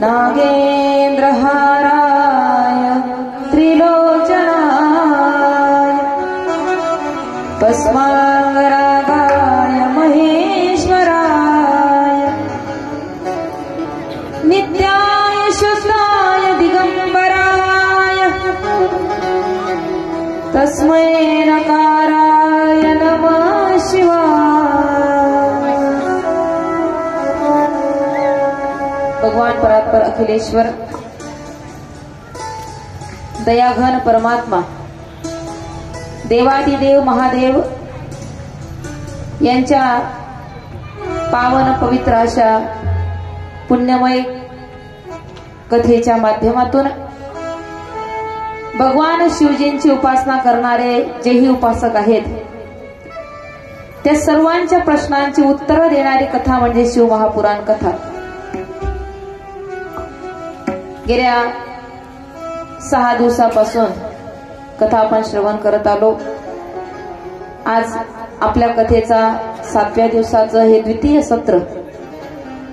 नागेन्द्रहाराय त्रिलोचनाय भस्मांगरागाय महेश्वराय नित्याय शुद्धाय दिगंबराय तस्मै नकाराय नमः शिवाय। भगवान परात्पर अखिलेश्वर दयाघन परमात्मा देवादिदेव महादेव यांच्या पावन पवित्र अशा पुण्यमय कथेच्या माध्यमातून भगवान शिवजींची उपासना करणारे जेही उपासक आहेत त्या सर्वांच्या प्रश्नांची उत्तरं देणारी कथा म्हणजे शिवमहापुराण कथा। गेल्या 6 दिवसापासून कथा आपण श्रवण करत आलो। आज आपल्या कथेचा 7व्या दिवसाचं हे द्वितीय सत्र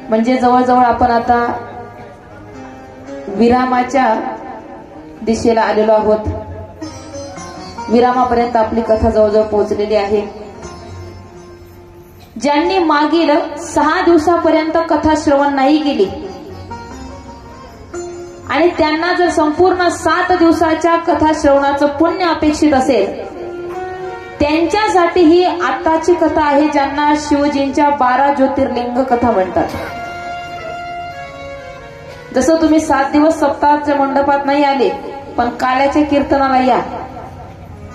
म्हणजे जवळजवळ आपण आता विरामाच्या दिशेला आलेलो आहोत। विरामापर्यंत आपली कथा जवळजवळ पोहोचलेली आहे। ज्यांनी मागील 6 दिवसापर्यंत कथा श्रवण नाही केली आणि त्यांना जर संपूर्ण 7 दिवसाच्या कथा श्रवणाचं पुण्य अपेक्षित असेल त्यांच्यासाठी ही आताची कथा आहे, ज्यांना शिवजींच्या 12 ज्योतिर्लिंग कथा म्हणतात। जसं तुम्ही 7 दिवस सप्ताहाच्या मंडपात नाही आले पण काल्याच्या कीर्तनाला या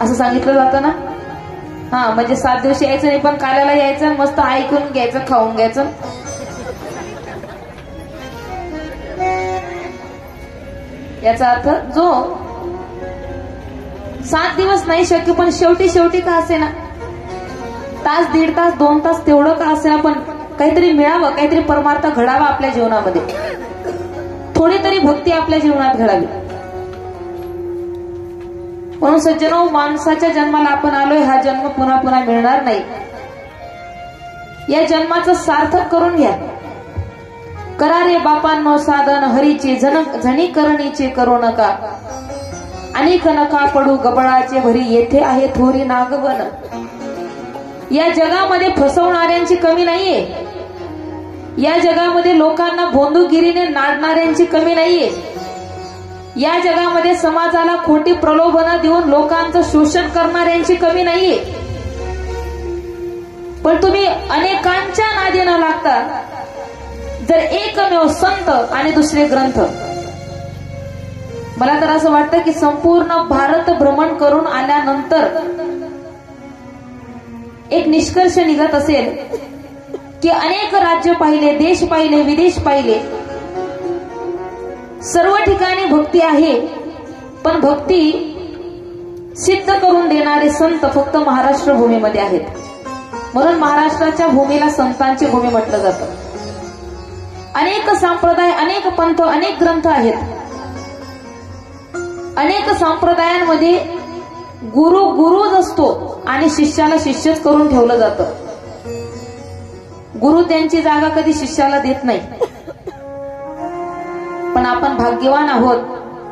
असं सांगितलं जातं ना। हा म्हणजे 7 दिवस यायचं नाही पण काल्याला यायचं, मस्त ऐकून घ्यायचं, खाऊन घ्यायचं। याचा अर्थ जो 7 दिवस नाही शक्य पण शेवटी का असे ना तास, 1.5 तास, 2 तास तेवढं का असे ना पण काहीतरी मिळावं, काहीतरी परमार्थ घडावा आपल्या जीवनामध्ये, थोडी तरी भक्ती आपल्या जीवनात घडावी। म्हणून सज्जनो, माणसाच्या जन्माला आपण आलोय, हा जन्म पुन्हा पुन्हा मिळणार नाही। या जन्माचं सार्थक करून घ्या। करा रे बापांनो साधन हरीचे, झणी करणीचे करू नका, अनेक नका पडू गबळाचे भरी, येथे आहे थोरी नागवन। या जगामध्ये फसवणाऱ्यांची कमी नाहीये, या जगामध्ये लोकांना भोंदूगिरीने नाडणाऱ्यांची कमी नाहीये, या जगामध्ये समाजाला खोटी प्रलोभनं देऊन लोकांचं शोषण करणाऱ्यांची कमी नाहीये। पण तुम्ही अनेकांच्या नादी न लागता जर एकमेव संत आणि दुसरे ग्रंथ, मला तर असं वाटतं की संपूर्ण भारत भ्रमण करून आल्यानंतर एक निष्कर्ष निघत असेल की अनेक राज्य पाहिले, देश पाहिले, विदेश पाहिले, सर्व ठिकाणी भक्ती आहे पण भक्ती सिद्ध करून देणारे संत फक्त महाराष्ट्र भूमीमध्ये आहेत। म्हणून महाराष्ट्राच्या भूमीला संतांची भूमी म्हटलं जातं। अनेक संप्रदाय, अनेक पंथ, अनेक ग्रंथ आहेत। अनेक संप्रदायांमध्ये गुरु गुरुच असतो आणि शिष्याला शिष्यच करून ठेवलं जातं। गुरु त्यांची जागा कधी शिष्याला देत नाही। पण आपण भाग्यवान आहोत,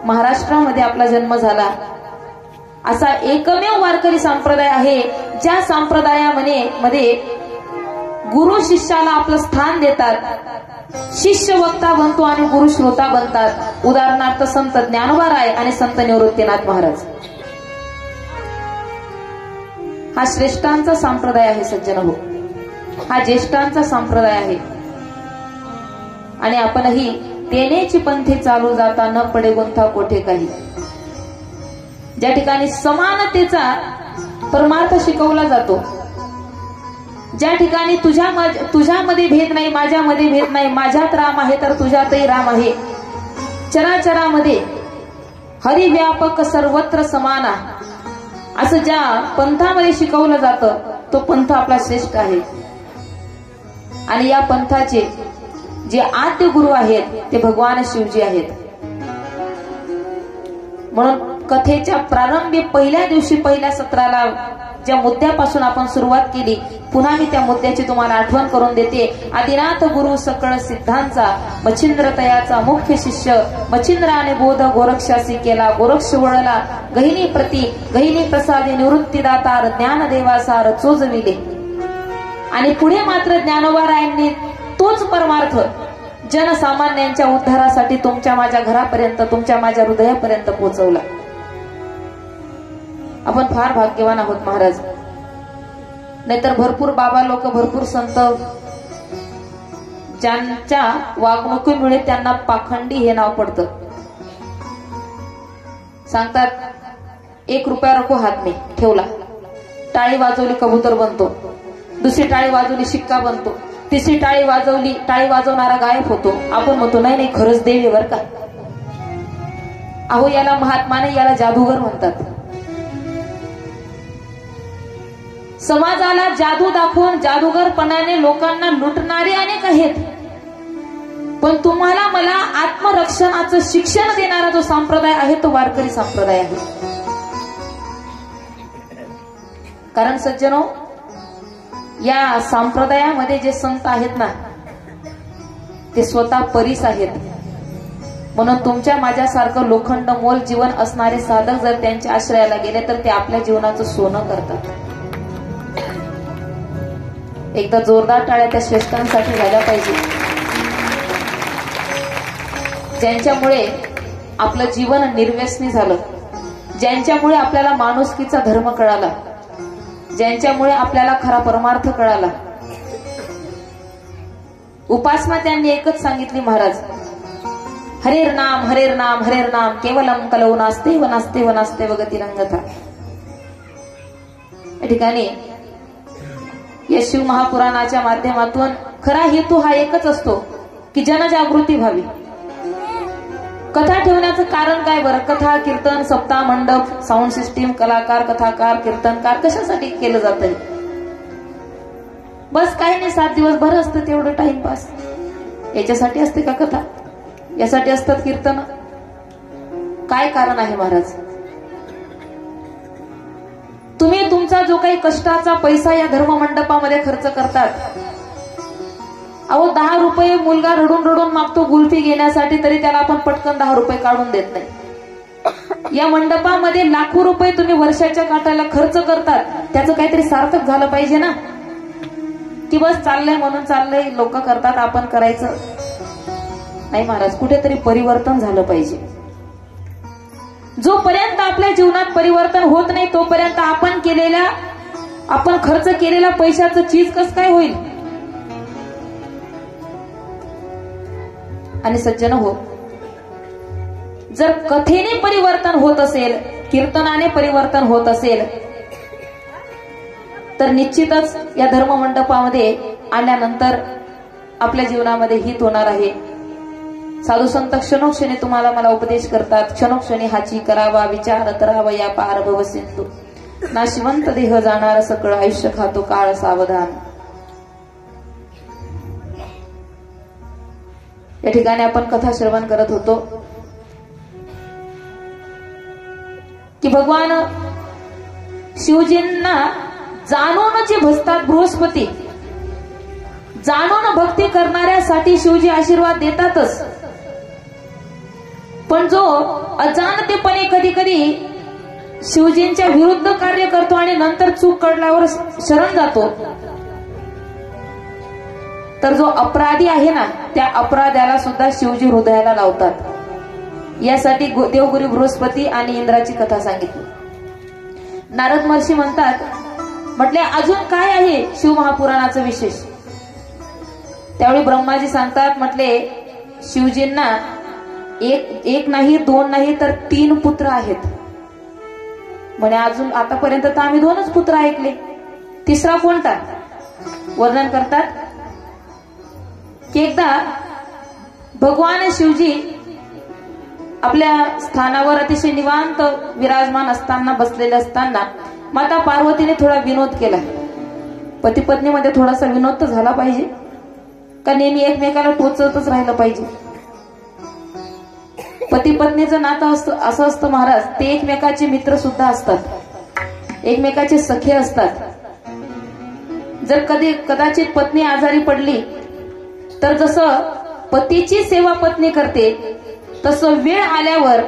महाराष्ट्रामध्ये आपला जन्म झाला। असा एकमेव वारकरी संप्रदाय आहे ज्या संप्रदायामध्ये गुरु शिष्याला आपलं स्थान देतात, शिष्य वक्ता बनतो आणि गुरु श्रोता बनतात। उदाहरणार्थ संत ज्ञानोबा राय आणि संत निवृत्तीनाथ महाराज। हा श्रेष्ठांचा संप्रदाय आहे सज्जन हो, हा ज्येष्ठांचा संप्रदाय आहे। आणि आपणही तेनेची पंथी चालू जाता न पडे गुंथा कोठे काही। ज्या ठिकाणी समानतेचा परमार्थ शिकवला जातो, ज्या ठिकाणी तुझ्यामध्ये भेद नाही, माझ्यामध्ये भेद नाही, माझ्यात राम आहे तर तुझ्यातही राम आहे, चराचरामध्ये हरिव्यापक सर्वत्र समाना, असं ज्या पंथामध्ये शिकवलं जातं तो पंथ आपला श्रेष्ठ आहे। आणि या पंथाचे जे आद्य गुरु आहेत ते भगवान शिवजी आहेत। म्हणून कथेच्या प्रारंभी पहिल्या दिवशी, पहिल्या सत्राला ज्या मुद्द्यापासून आपण सुरुवात केली, पुन्हा मी त्या मुद्द्याची तुम्हाला आठवण करून देते. आदिनाथ गुरु सकळ सिद्धांचा, मच्छिंद्र तयाचा मुख्य शिष्य, मच्छिंद्राने बोध गोरक्षासी केला, गोरक्ष वळला गहिनी प्रती, गहिनी प्रसादी निवृत्तीदातार, ज्ञान देवासार चोजविले. आणि पुढे मात्र ज्ञानोबारायांनी तोच परमार्थ जनसामान्यांच्या उद्धारासाठी तुमच्या माझ्या घरापर्यंत, तुमच्या माझ्या हृदयापर्यंत पोहोचवला. आपण फार भाग्यवान आहोत महाराज. नाहीतर भरपूर बाबा लोक, भरपूर संत ज्यांच्या वागणुकीमुळे त्यांना पाखंडी हे नाव पडतं. सांगतात 1 रुपया रखो हात में, ठेवला, टाळी वाजवली कबूतर बनतो, दुसरी टाळी वाजवली शिक्का बनतो, तिसरी टाळी वाजवली, टाळी वाजवणारा गायब होतो. आपण म्हणतो नाही नाही खरंच देव आहे बर का. अहो याला महात्मा नाही, याला जादूगर म्हणतात. समाजाला जादू दाखवून जादूगरपणाने लोकांना लुटणारे अनेक आहेत, पण तुम्हाला मला आत्मरक्षणाचं शिक्षण देणारा जो संप्रदाय आहे तो वारकरी संप्रदाय आहे. कारण सज्जनो, या संप्रदायामध्ये जे संत आहेत ना ते स्वतः परीस आहेत. म्हणून तुमच्या माझ्यासारखं लोखंड मोल जीवन असणारे साधक जर त्यांच्या आश्रयाला गेले तर ते आपल्या जीवनाचं सोनं करतात. एकदा जोरदार टाळ्या त्या श्रेष्ठांसाठी झाल्या पाहिजे, ज्यांच्यामुळे आपलं जीवन निर्व्यसनी झालं, ज्यांच्यामुळे आपल्याला माणुसकीचा धर्म कळाला, ज्यांच्यामुळे आपल्याला खरा परमार्थ कळाला. उपासना त्यांनी एकच सांगितली महाराज, हरेर नाम हरेर नाम हरेर नाम केवलम कलौ नास्ते व नास्ते व नास्ते व गतिरंगता. या ठिकाणी या शिव महापुराणाच्या माध्यमातून खरा हेतू हा एकच असतो की जनजागृती व्हावी. कथा ठेवण्याचं कारण काय बरं? कथा, कीर्तन, सप्ताह, मंडप, साऊंड सिस्टीम, कलाकार, कथाकार, कीर्तनकार कशासाठी केलं जातंय? बस काही नाही, 7 दिवस भर असतं तेवढं टाइमपास. याच्यासाठी असते का कथा? यासाठी असतात कीर्तन? काय कारण आहे महाराज? तुम्ही तुमचा जो काही कष्टाचा पैसा या धर्म मंडपामध्ये खर्च करतात, अहो 10 रुपये मुलगा रडून रडून मागतो गुल्फी घेण्यासाठी, तरी त्याला आपण पटकन 10 रुपये काढून देत नाही. या मंडपामध्ये लाखो रुपये तुम्ही वर्षाच्या काटाला खर्च करतात, त्याचं काहीतरी सार्थक झालं पाहिजे ना. की बस चाललंय म्हणून चाललंय, लोक करतात आपण करायचं नाही महाराज. कुठेतरी परिवर्तन झालं पाहिजे. जोपर्यंत आपल्या जीवनात परिवर्तन होत नाही तोपर्यंत आपण खर्च केलेल्या पैशाचं चीज कसं काय होईल? आणि सज्जन हो, जर कथेने परिवर्तन होत असेल, कीर्तनाने परिवर्तन होत असेल, तर निश्चितच या धर्म मंडपामध्ये आल्यानंतर आपल्या जीवनामध्ये हित होणार आहे. साधू संत क्षणोक्षणी तुम्हाला मला उपदेश करतात, क्षणोक्षणी हाची करावा विचार करावा या पार भव सिंधू, नाशिवंत देह जाणार सकळ आयुष्य खातो काळ सावधान. या ठिकाणी आपण कथा श्रवण करत होतो की भगवान शिवजींना जाणून जे भजतात बृहस्पती, जाणून भक्ती करणाऱ्यासाठी शिवजी आशीर्वाद देतातच, पण जो अजाणतेपणे कधी कधी शिवजींच्या विरुद्ध कार्य करतो आणि नंतर चूक कळल्यावर शरण जातो, तर जो अपराधी आहे ना त्या अपराध्याला सुद्धा शिवजी हृदयाला लावतात. यासाठी देवगुरु बृहस्पती आणि इंद्राची कथा सांगितली. नारद महर्षी म्हणतात, म्हटले अजून काय आहे शिव महापुराणाचं विशेष? त्यावेळी ब्रह्माजी सांगतात, म्हटले शिवजींना एक नाही, 2 नाही तर 3 पुत्र आहेत. म्हणे अजून आतापर्यंत तर आम्ही 2च पुत्र ऐकले, तिसरा कोणता? वर्णन करतात की एकदा भगवान शिवजी आपल्या स्थानावर अतिशय निवांत विराजमान असताना, बसलेले असताना माता पार्वतीने थोडा विनोद केला. पती पत्नीमध्ये थोडासा विनोद तर झाला पाहिजे का नेहमी एकमेकाला टोचतच राहिलं पाहिजे? पती पत्नीचं नातं असं असतं महाराज, ते एकमेकाचे मित्र सुद्धा असतात. एकमेकाचे सखे असतात. जर कदाचित पत्नी आजारी पडली तर जसं पतीची सेवा पत्नी करते तसं वेळ आल्यावर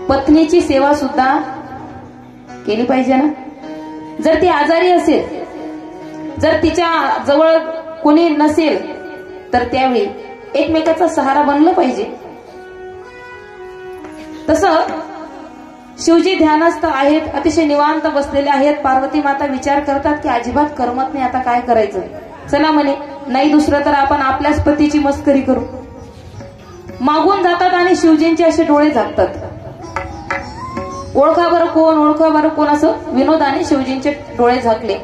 पत्नीची सेवा सुद्धा केली पाहिजे ना. जर ती आजारी असेल, जर तिच्या जवळ कोणी नसेल तर त्यावेळी एकमेकाचा सहारा बनलं पाहिजे. तसं शिवजी ध्यानस्थ आहेत, अतिशय निवांत बसलेले आहेत. पार्वती माता विचार करतात की अजिबात करमत नाही, आता काय करायचं. चला म्हणे, नाही दुसरं तर आपण आपल्याच पतीची मस्करी करू. मागून जातात आणि शिवजींचे असे डोळे झाकतात. ओळखा बरं कोण, ओळखा बरं कोण, असं विनोदाने शिवजींचे डोळे झाकले.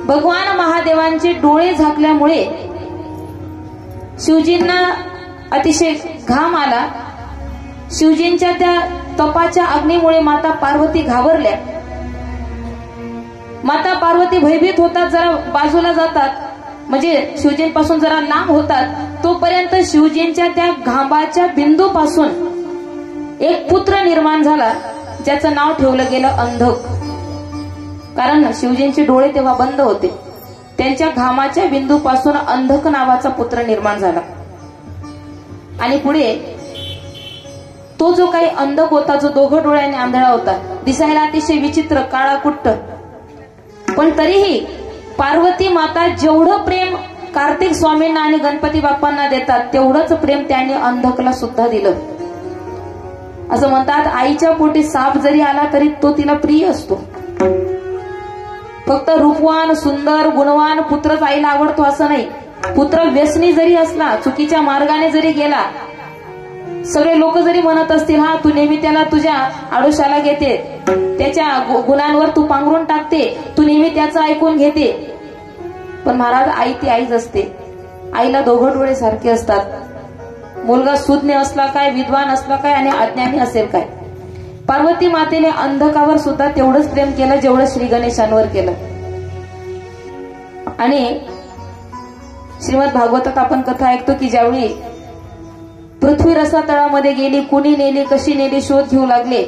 भगवान महादेवांचे डोळे झाकल्यामुळे शिवजींना अतिशय घाम आला. शिवजींच्या त्या तपाच्या अग्नीमुळे माता पार्वती घाबरल्या. माता पार्वती भयभीत होतात, जरा बाजूला जातात, म्हणजे शिवजींपासून जरा लांब होतात. तोपर्यंत शिवजींच्या त्या घामाच्या बिंदूपासून एक पुत्र निर्माण झाला, ज्याचं नाव ठेवलं गेलं अंधक. कारण शिवजींचे डोळे तेव्हा बंद होते. त्यांच्या घामाच्या बिंदूपासून अंधक नावाचा पुत्र निर्माण झाला. आणि पुढे तो जो काही अंधक होता, जो दोघं डोळ्याने आंधळा होता, दिसायला अतिशय विचित्र, काळा कुट्ट, पण तरीही पार्वती माता जेवढं प्रेम कार्तिक स्वामींना आणि गणपती बाप्पांना देतात तेवढंच प्रेम त्यांनी अंधकला सुद्धा दिलं. असं म्हणतात, आईच्या पोटी साप जरी आला तरी तो तिला प्रिय असतो. फक्त रूपवान, सुंदर, गुणवान पुत्रच आईला आवडतो असं नाही. पुत्र व्यसनी जरी असला, चुकीच्या मार्गाने जरी गेला, सगळे लोक जरी म्हणत असतील, हा तू नेहमी त्याला तुझ्या आडोशाला घेते, त्याच्या गुणांवर तू पांघरून टाकते, तू नेहमी त्याचं ऐकून घेते, पण महाराज आई ती आईच असते. आईला दोघं डोळे सारखे असतात. मुलगा सुज्ञ असला काय, विद्वान असला काय आणि अज्ञानी असेल काय. पार्वती मातेने अंधकावर सुद्धा तेवढंच प्रेम केलं जेवढं श्री गणेशांवर केलं. आणि श्रीमद भागवतात आपण कथा ऐकतो की ज्यावेळी पृथ्वी रसातळामध्ये गेली, कुणी नेली, कशी नेली, शोध घेऊ लागले,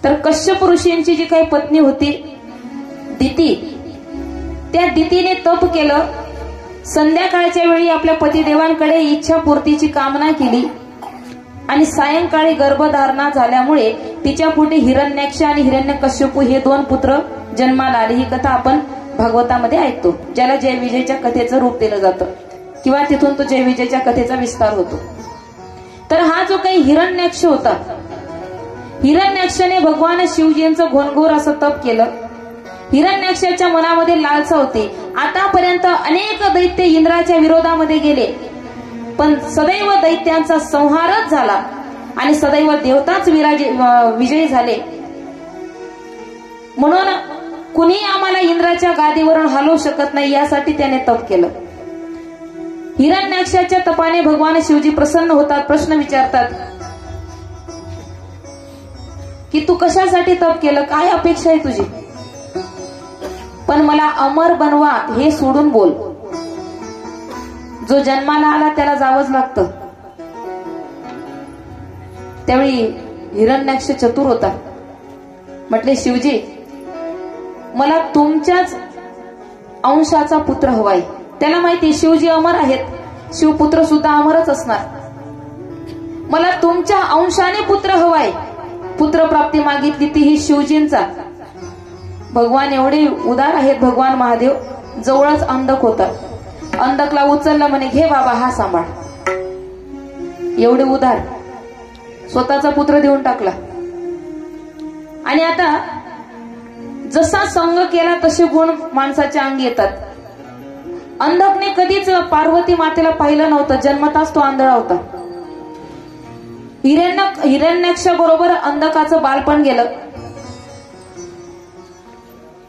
तर कश्यप ऋषींची जी काही पत्नी होती दिती, त्या दितीने तप केलं. संध्याकाळच्या वेळी आपल्या पतिदेवांकडे इच्छापूर्तीची कामना केली आणि सायंकाळी गर्भधारणा झाल्यामुळे तिच्या पोटी हिरण्याक्ष आणि हिरण्यकश्यपू हे दोन पुत्र जन्माला आले. ही कथा आपण भागवतामध्ये ऐकतो, ज्याला जय विजयच्या कथेचं रूप दिलं जातं किंवा तिथून तो जय विजयच्या कथेचा विस्तार होतो. तर हा जो काही हिरण्याक्ष होता, हिरण्याक्षने भगवान शिवजींचं घोरघोर असं तप केलं. हिरण्याक्षाच्या मनामध्ये लालसा होती. आतापर्यंत अनेक दैत्य इंद्राच्या विरोधामध्ये गेले, पण सदैव दैत्यांचा संहारच झाला आणि सदैव देवताच विजयी झाले. म्हणून कुणी आम्हाला इंद्राच्या गादीवरून हलवू शकत नाही, यासाठी त्याने तप केलं. हिरण्याक्षाच्या तपाने भगवान शिवजी प्रसन्न होतात. प्रश्न विचारतात की तू कशासाठी तप केलं, काय अपेक्षा आहे तुझी. पण मला अमर बनवा हे सोडून बोल. जो जन्माला आला त्याला जावंच लागतं. त्यावेळी हिरण्याक्ष चतुर होता. म्हटले, शिवजी मला तुमच्याच अंशाचा पुत्र हवाय. त्याला माहिती शिवजी अमर आहेत, शिवपुत्र सुद्धा अमरच असणार. मला तुमच्या अंशाने पुत्र हवाय. पुत्र प्राप्ती मागितली तीही शिवजींचा. भगवान एवढे उदार आहेत. भगवान महादेव जवळच अंधक होता. अंधकला उचललं, म्हणे घे बाबा हा सांभाळ. एवढे उदार, स्वतःचा पुत्र देऊन टाकला. आणि आता जसा संग केला तसे गुण माणसाच्या अंगी येतात. अंधकने कधीच पार्वती मातेला पाहिलं नव्हतं, जन्मताच तो आंधळा होता. हिरण्याक्षाबरोबर अंधकाचं बालपण गेलं.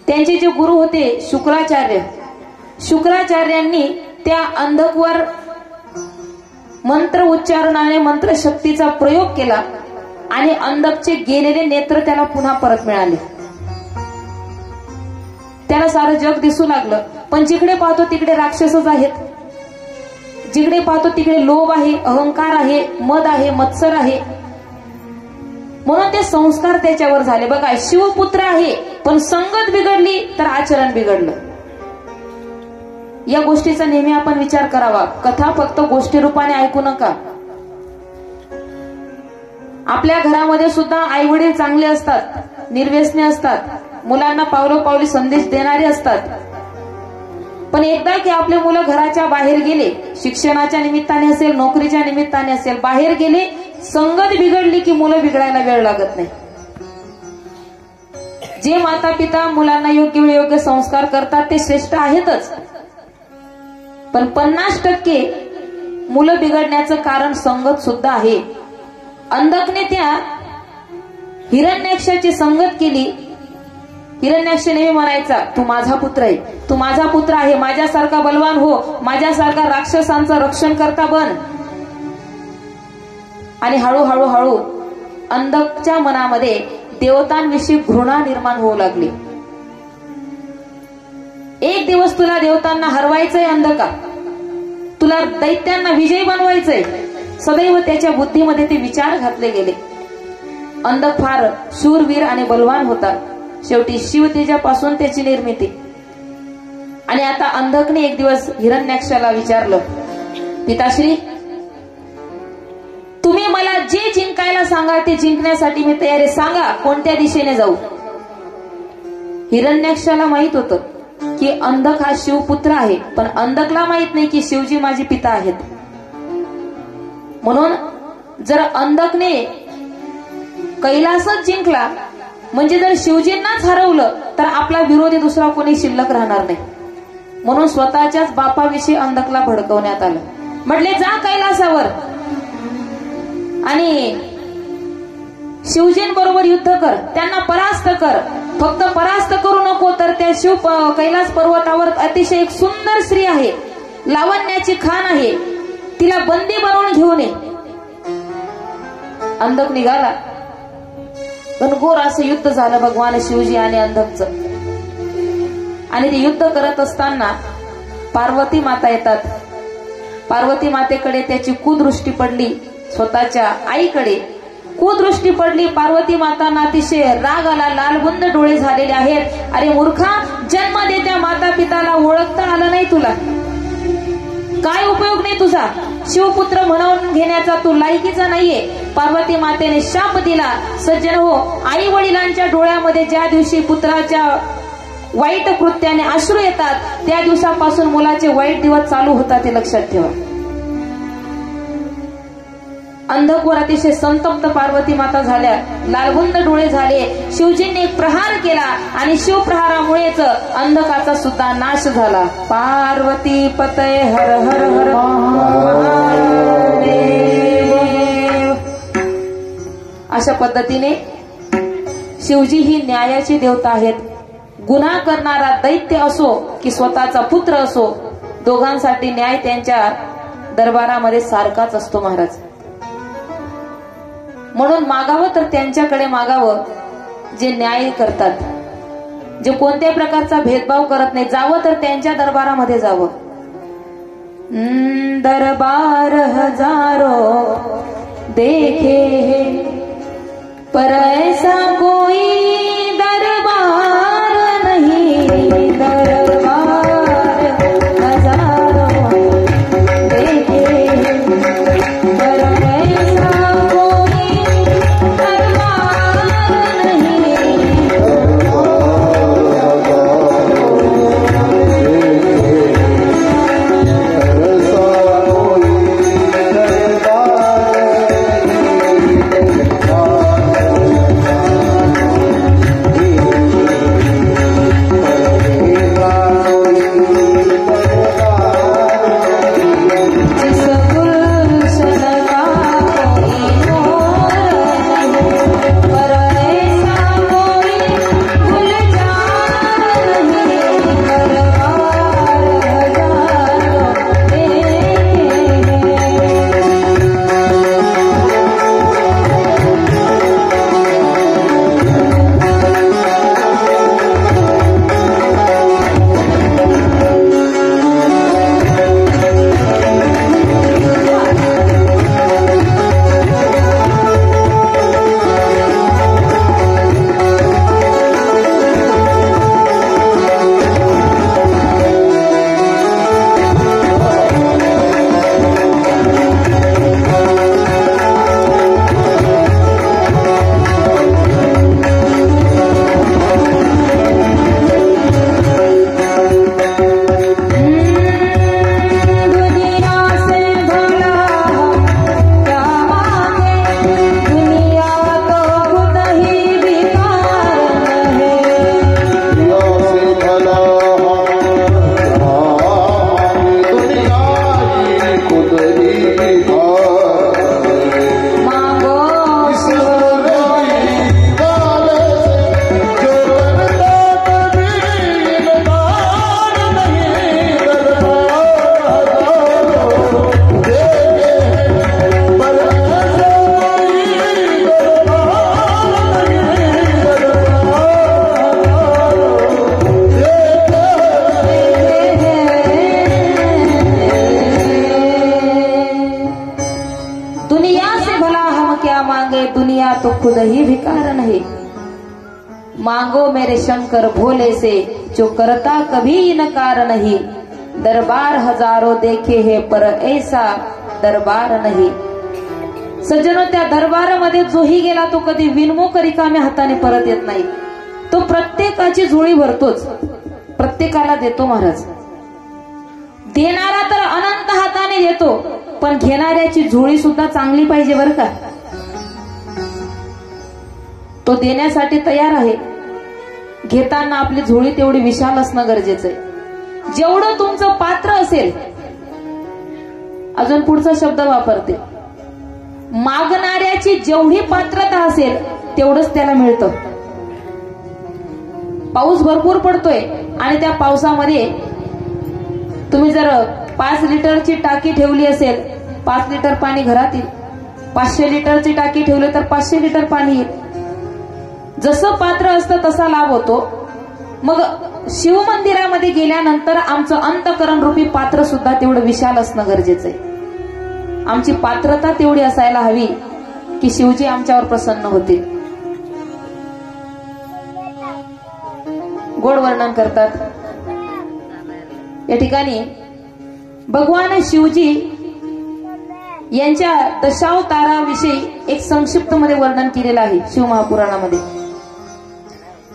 त्यांचे जे गुरु होते शुक्राचार्य, शुक्राचार्यांनी त्या अंधकवर मंत्र उच्चारणाने मंत्रशक्तीचा प्रयोग केला आणि अंधकचे गेलेले नेत्र त्याला पुन्हा परत मिळाले. त्याला सारं जग दिसू लागलं. पण जिकडे पाहतो तिकडे राक्षसच आहेत. जिकडे पाहतो तिकडे लोभ आहे, अहंकार आहे, मद आहे, मत्सर आहे. म्हणून ते संस्कार त्याच्यावर झाले. बघा, शिवपुत्र आहे पण संगत बिघडली तर आचरण बिघडलं. या गोष्टीचा नेहमी आपण विचार करावा. कथा फक्त गोष्टी रूपाने ऐकू नका. आपल्या घरामध्ये सुद्धा आई वडील चांगले असतात, निर्व्यसनी असतात, मुलांना पावलोपावली संदेश देणारे असतात. पण एकदा की आपले मुलं घराच्या बाहेर गेले, शिक्षणाच्या निमित्ताने असेल, नोकरीच्या निमित्ताने असेल, बाहेर गेले, संगत बिघडली की मुलं बिघडायला वेळ लागत नाही. जे माता पिता मुलांना योग्य वेळी योग्य संस्कार करतात ते श्रेष्ठ आहेतच, पण 50% मुलं बिघडण्याचं कारण संगत सुद्धा आहे. अंधकने त्या हिरण्याक्षाची संगत केली. हिरण्याक्ष नेहमी म्हणायचा, तू माझा पुत्र आहे, तू माझा पुत्र आहे, माझ्यासारखा बलवान हो, माझ्यासारखा राक्षसांचं रक्षण करता बन. आणि हळूहळू अंधकच्या मनामध्ये देवतांविषयी घृणा निर्माण होऊ लागली. एक दिवस तुला देवतांना हरवायचंय अंधका, तुला दैत्यांना विजयी बनवायचंय. सदैव त्याच्या बुद्धीमध्ये ते विचार घातले गेले. अंधक फार शूरवीर आणि बलवान होता. शेवटी शिवतेजापासून त्याची निर्मिती. आणि आता अंधकने एक दिवस हिरण्याक्षाला विचारलं, पिताश्री, तुम्ही मला जे जिंकायला सांगा ते जिंकण्यासाठी मी तयार आहे, सांगा कोणत्या दिशेने जाऊ. हिरण्याक्षाला माहित होतं की अंधक हा शिवपुत्र आहे, पण अंधकला माहित नाही की शिवजी माझे पिता आहेत. म्हणून जर अंधकने कैलासच जिंकला, म्हणजे जर शिवजींनाच हरवलं तर आपला विरोधी दुसरा कोणी शिल्लक राहणार नाही. म्हणून स्वतःच्याच बापाविषयी अंधकला भडकवण्यात आलं. म्हटले, जा कैलासावर आणि शिवजींबरोबर युद्ध कर, त्यांना परास्त कर. फक्त परास्त करू नको तर त्या कैलास पर्वतावर अतिशय एक सुंदर स्त्री आहे, लावण्याची खान आहे, तिला बंदी बनवून घेऊन ये. अंधक निघाला. घनघोर असं युद्ध झालं भगवान शिवजी आणि अंधकचं. आणि ते युद्ध करत असताना पार्वती माता येतात. पार्वती मातेकडे त्याची कुदृष्टी पडली, स्वतःच्या आईकडे कुदृष्टी पडली. पार्वती मातांना अतिशय राग आला, लालबुंद डोळे झालेले आहेत. अरे मूर्खा, जन्म देत्या माता पिताला ओळखता आलं नाही तुला, काय उपयोग नाही तुझा, शिवपुत्र म्हणून घेण्याचा तू लायकीचा नाहीये. पार्वती मातेने शाप दिला, सज्जन हो, आई वडिलांच्या डोळ्यामध्ये ज्या दिवशी पुत्राच्या वाईट कृत्याने अश्रू येतात त्या दिवसापासून मुलाचे वाईट दिवस चालू होतात, हे लक्षात ठेवा. अंधकवर अतिशय संतप्त पार्वती माता झाल्या, लालबुंद डोळे झाले. शिवजींनी एक प्रहार केला आणि शिवप्रहारामुळेच अंधकाचा सुद्धा नाश झाला. पार्वती पतये हर हर हर महादेव. अशा पद्धतीने शिवजी ही न्यायाची देवता आहेत. गुन्हा करणारा दैत्य असो की स्वतःचा पुत्र असो, दोघांसाठी न्याय त्यांच्या दरबारामध्ये सारखाच असतो महाराज. म्हणून मागावं तर त्यांच्याकडे मागावं जे न्याय करतात, जे कोणत्याही प्रकारचा भेदभाव करत नाही. जावं तर त्यांच्या दरबारामध्ये जावं. दरबार हजारो देखे पर ऐसा कोई दरबार नहीं. दरबार हजारो देखे पर ऐसा तो खुद ही भिकार नहीं। मांगो मेरे शंकर भोले से जो करता कभी इनकार नहीं। दरबार हजारों देखे है पर ऐसा दरबार नाही। सज्जनो, त्या दरबारामध्ये जोही गेला तो कधी विनमुख रिकाम्या हाताने परत येत नाही। तो प्रत्येकाची झोळी भरतोच, प्रत्येकाला देतो महाराज। देणारा तर अनंत हाताने देतो, पण घेणाऱ्याची झोळी सुद्धा चांगली पाहिजे बरं का। तो देण्यासाठी तयार आहे, घेताना आपली झोळी तेवढी विशाल असणं गरजेचं आहे। जेवढं तुमचं पात्र असेल, अजून पुढचा शब्द वापरते, मागणाऱ्याची जेवढी पात्रता असेल तेवढंच त्याला मिळतं। पाऊस भरपूर पडतोय आणि त्या पावसामध्ये तुम्ही जर 5 लिटरची टाकी ठेवली असेल, 5 लिटर पाणी घरात येईल। 500 लिटरची टाकी ठेवली तर 500 लिटर पाणी येईल। जसं पात्र असतं तसा लाभ होतो। मग शिवमंदिरामध्ये गेल्यानंतर आमचं अंतकरण रूपी पात्र सुद्धा तेवढं विशाल असणं गरजेचं आहे। आमची पात्रता तेवढी असायला हवी की शिवजी आमच्यावर प्रसन्न होतील। गोड वर्णन करतात या ठिकाणी। भगवान शिवजी यांच्या दशावताराविषयी एक संक्षिप्त मध्ये वर्णन केलेलं आहे शिव महापुराणामध्ये।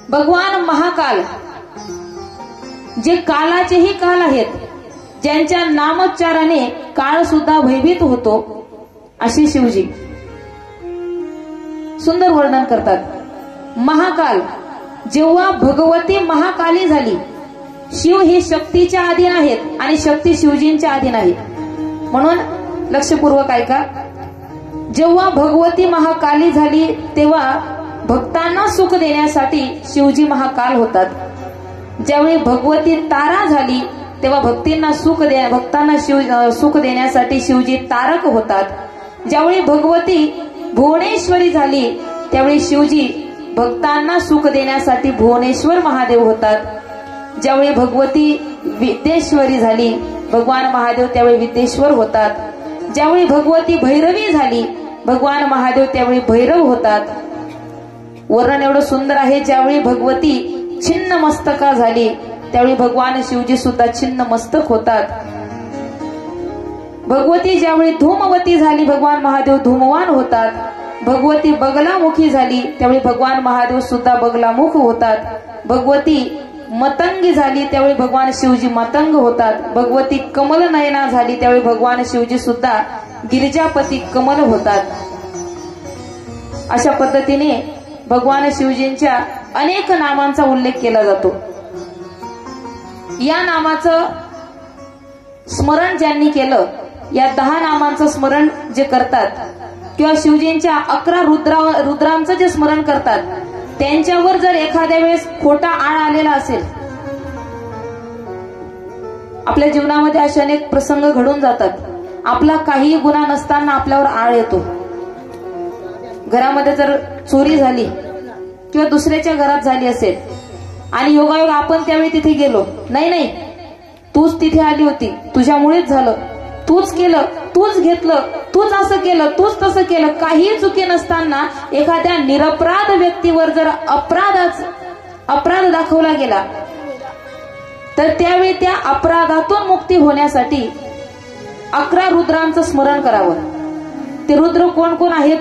भगवान महाकाल, जे कालाचेही काल आहेत, ज्यांच्या नामोच्चाराने काळ सुद्धा भयभीत होतो, अशी शिवजी सुंदर वर्णन करतात। महाकाल, जेव्हा भगवती महाकाली झाली, शिव हे शक्तीच्या अधीन आहेत आणि शक्ती शिवजींच्या अधीन आहे। म्हणून लक्षपूर्वक ऐका, जेव्हा भगवती महाकाली झाली तेव्हा भक्तांना सुख देण्यासाठी शिवजी महाकाल होतात। ज्यावेळी भगवती तारा झाली तेव्हा भक्तांना सुख देण्यासाठी शिवजी तारक होतात। ज्यावेळी भगवती भुवनेश्वरी झाली त्यावेळी शिवजी भक्तांना सुख देण्यासाठी भुवनेश्वर महादेव होतात। ज्यावेळी भगवती विद्येश्वरी झाली भगवान महादेव त्यावेळी विद्येश्वर होतात। ज्यावेळी भगवती भैरवी झाली भगवान महादेव त्यावेळी भैरव होतात। वर्णन एवढं सुंदर आहे, ज्यावेळी भगवती छिन्न मस्तका झाली त्यावेळी भगवान शिवजी सुद्धा छिन्न मस्तक होतात। भगवती ज्यावेळी धूमवती झाली भगवान महादेव धूमवान होतात। भगवती बगलामुखी झाली त्यावेळी भगवान महादेव सुद्धा बगलामुख होतात। भगवती मतंगी झाली त्यावेळी भगवान शिवजी मतंग होतात। भगवती कमल नयना झाली त्यावेळी भगवान शिवजी सुद्धा गिरिजापती कमल होतात। अशा पद्धतीने भगवान शिवजींच्या अनेक नामांचा उल्लेख केला जातो। या नामाचं स्मरण ज्यांनी केलं, या 10 नामांचं स्मरण जे करतात किंवा शिवजींच्या 11 रुद्रांचं जे स्मरण करतात, त्यांच्यावर जर एखाद्या वेळेस खोटा आळ आलेला असेल, आपल्या जीवनामध्ये असे अनेक प्रसंग घडून जातात, आपला काही गुन्हा नसताना आपल्यावर आळ येतो। घरामध्ये जर चोरी झाली किंवा दुसऱ्याच्या घरात झाली असेल आणि योगायोग आपण त्यावेळी तिथे गेलो, नाही तूच तिथे आली होती, तुझ्यामुळेच झालं, तूच केलं, तूच घेतलं, तूच असं केलं, तूच तसं केलं, काही चुकी नसताना एखाद्या निरपराध व्यक्तीवर जर अपराध दाखवला गेला तर त्यावेळी त्या अपराधातून मुक्ती होण्यासाठी 11 रुद्रांचं स्मरण करावं। ते रुद्र कोण कोण आहेत?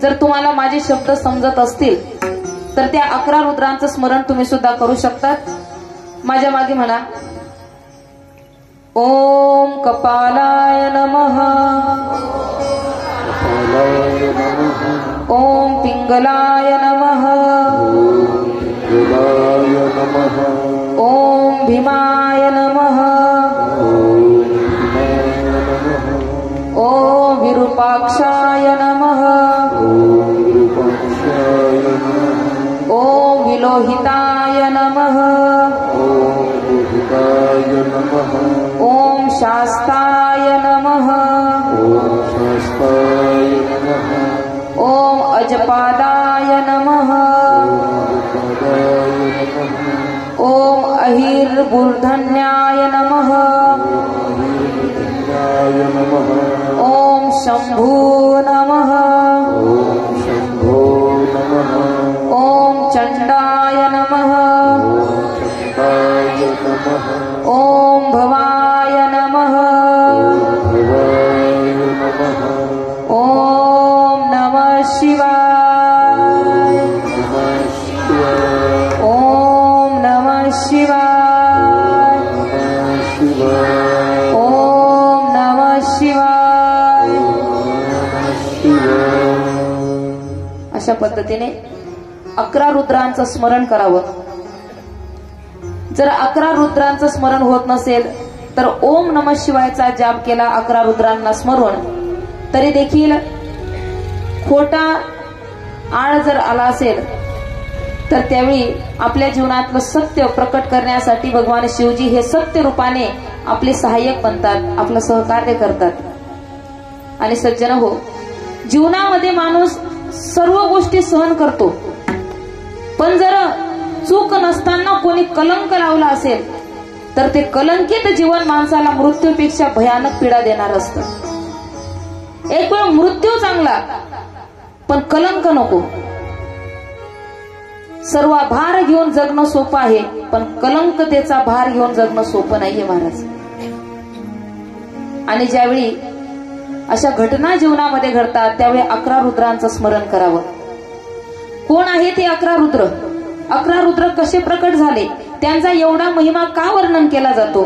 जर तुम्हाला माझे शब्द समजत असतील तर त्या 11 रुद्रांचं स्मरण तुम्ही सुद्धा करू शकतात। माझ्या मागे म्हणा, ओम कपालाय नमः, ओम पिंगलाय नमः, ओम भीमाय नमः, ओम विरूपाक्षाय नमः, ओम विलोहिताय नमः, ओम शास्ताय नमः, ओम अजपादाय नमः, ओम अहिर्बूर्धन्याय नमः, ओम शंभू नमः ओम चंडाय नमः ओम भवाय नमः ओम नमः शिवाय ओम नमः शिवाय ओम नमः शिवाय। अशा पद्धतीने 11 रुद्रांचं स्मरण करावं। जर 11 रुद्रांचं स्मरण होत नसेल तर ओम नमः शिवायचा जाप केला 11 रुद्रांना स्मरून, तरी देखील खोटा आळ जर आला असेल तर त्यावेळी आपल्या जीवनातलं सत्य प्रकट करण्यासाठी भगवान शिवजी हे सत्य रूपाने आपले सहाय्यक बनतात, आपलं सहकार्य करतात। आणि सज्जन हो, जीवनामध्ये माणूस सर्व गोष्टी सहन करतो, पण जर चूक नसताना कोणी कलंक लावला असेल तर ते कलंकित जीवन माणसाला मृत्यूपेक्षा भयानक पीडा देणार असतं। एक वेळ मृत्यू चांगला, पण कलंक नको। सर्व भार घेऊन जगणं सोपं आहे, पण कलंकतेचा भार घेऊन जगणं सोपं नाहीये महाराज। आणि ज्यावेळी अशा घटना जीवनामध्ये घडतात त्यावेळी 11 रुद्रांचं स्मरण करावं। कोण आहे ते 11 रुद्र? 11 रुद्र कसे प्रकट झाले? त्यांचा एवढा महिमा का वर्णन केला जातो?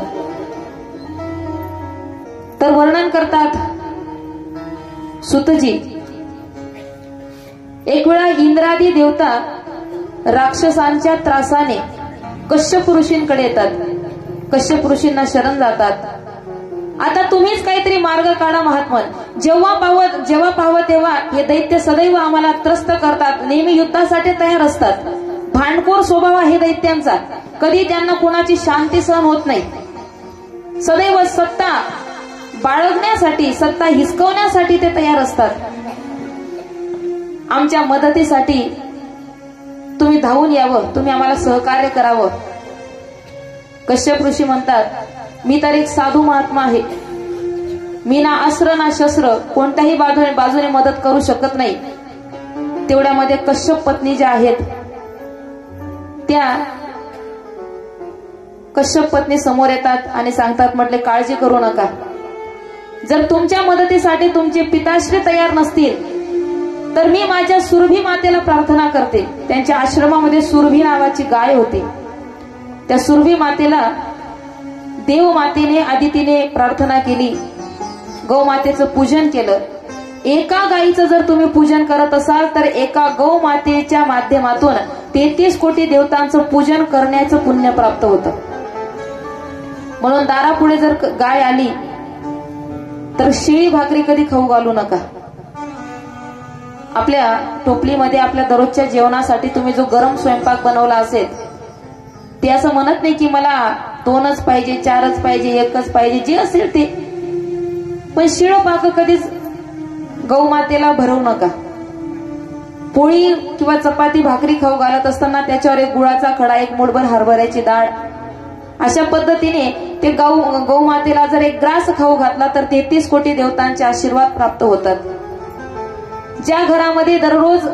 तर वर्णन करतात सुतजी, एक वेळा इंद्रादी देवता राक्षसांच्या त्रासाने कश्यप ऋषींकडे येतात, कश्यप ऋषींना शरण जातात। आता तुम्हीच काहीतरी मार्ग काढा महात्मन, जेव्हा पाहावं तेव्हा हे दैत्य सदैव आम्हाला त्रस्त करतात, नेहमी युद्धासाठी तयार असतात। भांडखोर स्वभाव आहे दैत्यांचा, कधी त्यांना कोणाची शांती सहन होत नाही, सदैव सत्ता बाळगण्यासाठी, सत्ता हिसकवण्यासाठी ते तयार असतात। आमच्या मदतीसाठी तुम्ही धावून यावं, तुम्ही आम्हाला सहकार्य करावं। कश्यप ऋषी म्हणतात, मी तर एक साधू महात्मा आहे, मी ना अस्त्र ना शस्त्र कोणत्याही बाजूने मदत करू शकत नाही। तेवढ्यामध्ये कश्यप पत्नी ज्या आहेत त्या कश्यप पत्नी समोर येतात आणि सांगतात, म्हटले काळजी करू नका, जर तुमच्या मदतीसाठी तुमचे पिताश्री तयार नसतील तर मी माझ्या सुरभी मातेला प्रार्थना करते। त्यांच्या आश्रमामध्ये सुरभी नावाची गाय होती, त्या सुरभी मातेला देव मातेने आदितीने प्रार्थना केली, गौ मातेचं पूजन केलं। एका गायीचं जर तुम्ही पूजन करत असाल तर एका गौ मातेच्या माध्यमातून 33 कोटी देवतांचं पूजन करण्याचं पुण्य प्राप्त होतं। म्हणून दारापुढे जर गाय आली तर शिळी भाकरी कधी खाऊ घालू नका। आपल्या टोपलीमध्ये आपल्या दररोजच्या जेवणासाठी तुम्ही जो गरम स्वयंपाक बनवला असेल ते असं म्हणत नाही की मला 2च पाहिजे, 4च पाहिजे, 1च पाहिजे, जे असेल ते, पण शिळ पाक कधीच गौमातेला भरवू नका। पोळी किंवा चपाती भाकरी खाऊ घालत असताना त्याच्यावर एक गुळाचा खडा, एक मूठभर हरभऱ्याची डाळ, अशा पद्धतीने ते गौमातेला जर एक ग्रास खाऊ घातला तर 33 कोटी देवतांचे आशीर्वाद प्राप्त होतात। ज्या घरामध्ये दररोज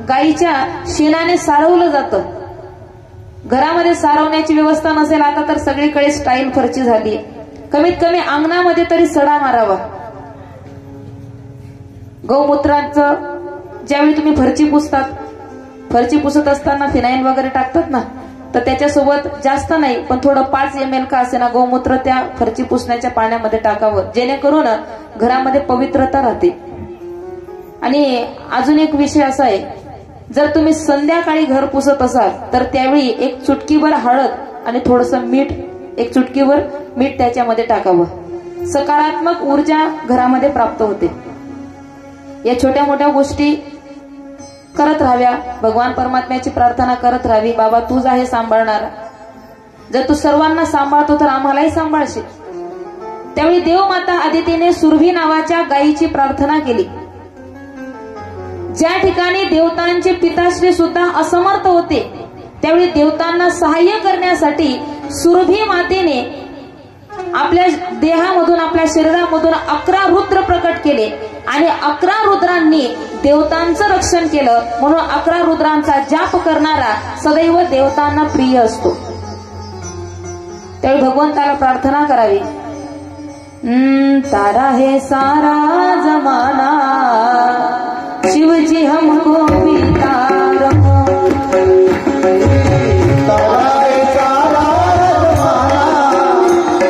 गाईच्या शेणाने सारवलं जातं, घरामध्ये सारवण्याची व्यवस्था नसेल, आता तर सगळीकडे स्टाईल फरची झाली, कमीत कमी अंगणामध्ये तरी सडा मारावा। गौमूत्रांचं ज्यावेळी तुम्ही फरची पुसतात, फरची पुसत असताना फिनाईल वगैरे टाकतात ना, तर त्याच्यासोबत जास्त नाही पण थोडं 5 ml का असे ना गौमूत्र त्या फरची पुसण्याच्या पाण्यामध्ये टाकावं, जेणेकरून घरामध्ये पवित्रता राहते। आणि अजून एक विषय असा आहे, जर तुम्ही संध्याकाळी घर पुसत असाल तर त्यावेळी एक चुटकीभर हळद आणि थोडंसं मीठ, एक चुटकीभर मीठ त्याच्यामध्ये टाकावं, सकारात्मक ऊर्जा घरामध्ये प्राप्त होते। या छोट्या मोठ्या गोष्टी करत राहाव्या, भगवान परमात्म्याची प्रार्थना करत राहावी, बाबा तूच आहे सांभाळणार, जर तू सर्वांना सांभाळतो तर आम्हालाही सांभाळशील। त्यावेळी देवमाता आदितीने सुरभी नावाच्या गायीची प्रार्थना केली। ज्या ठिकाणी देवतांचे पिताश्री सुद्धा असमर्थ होते त्यावेळी देवतांना सहाय्य करण्यासाठी सुरभी मातेने आपल्या देहामधून आपल्या शरीरामधून 11 रुद्र प्रकट केले आणि 11 रुद्रांनी देवतांचं रक्षण केलं. म्हणून 11 रुद्रांचा जाप करणारा सदैव देवतांना प्रिय असतो. त्यावेळी भगवंताला प्रार्थना करावी, तारा है सारा जमाना शिवजी हमको पितारो, तारा है सारा जमाना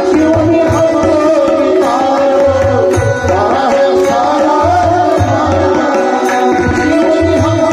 शिवजी हमको पितारो, तारा है सारा जमाना शिवजी हमको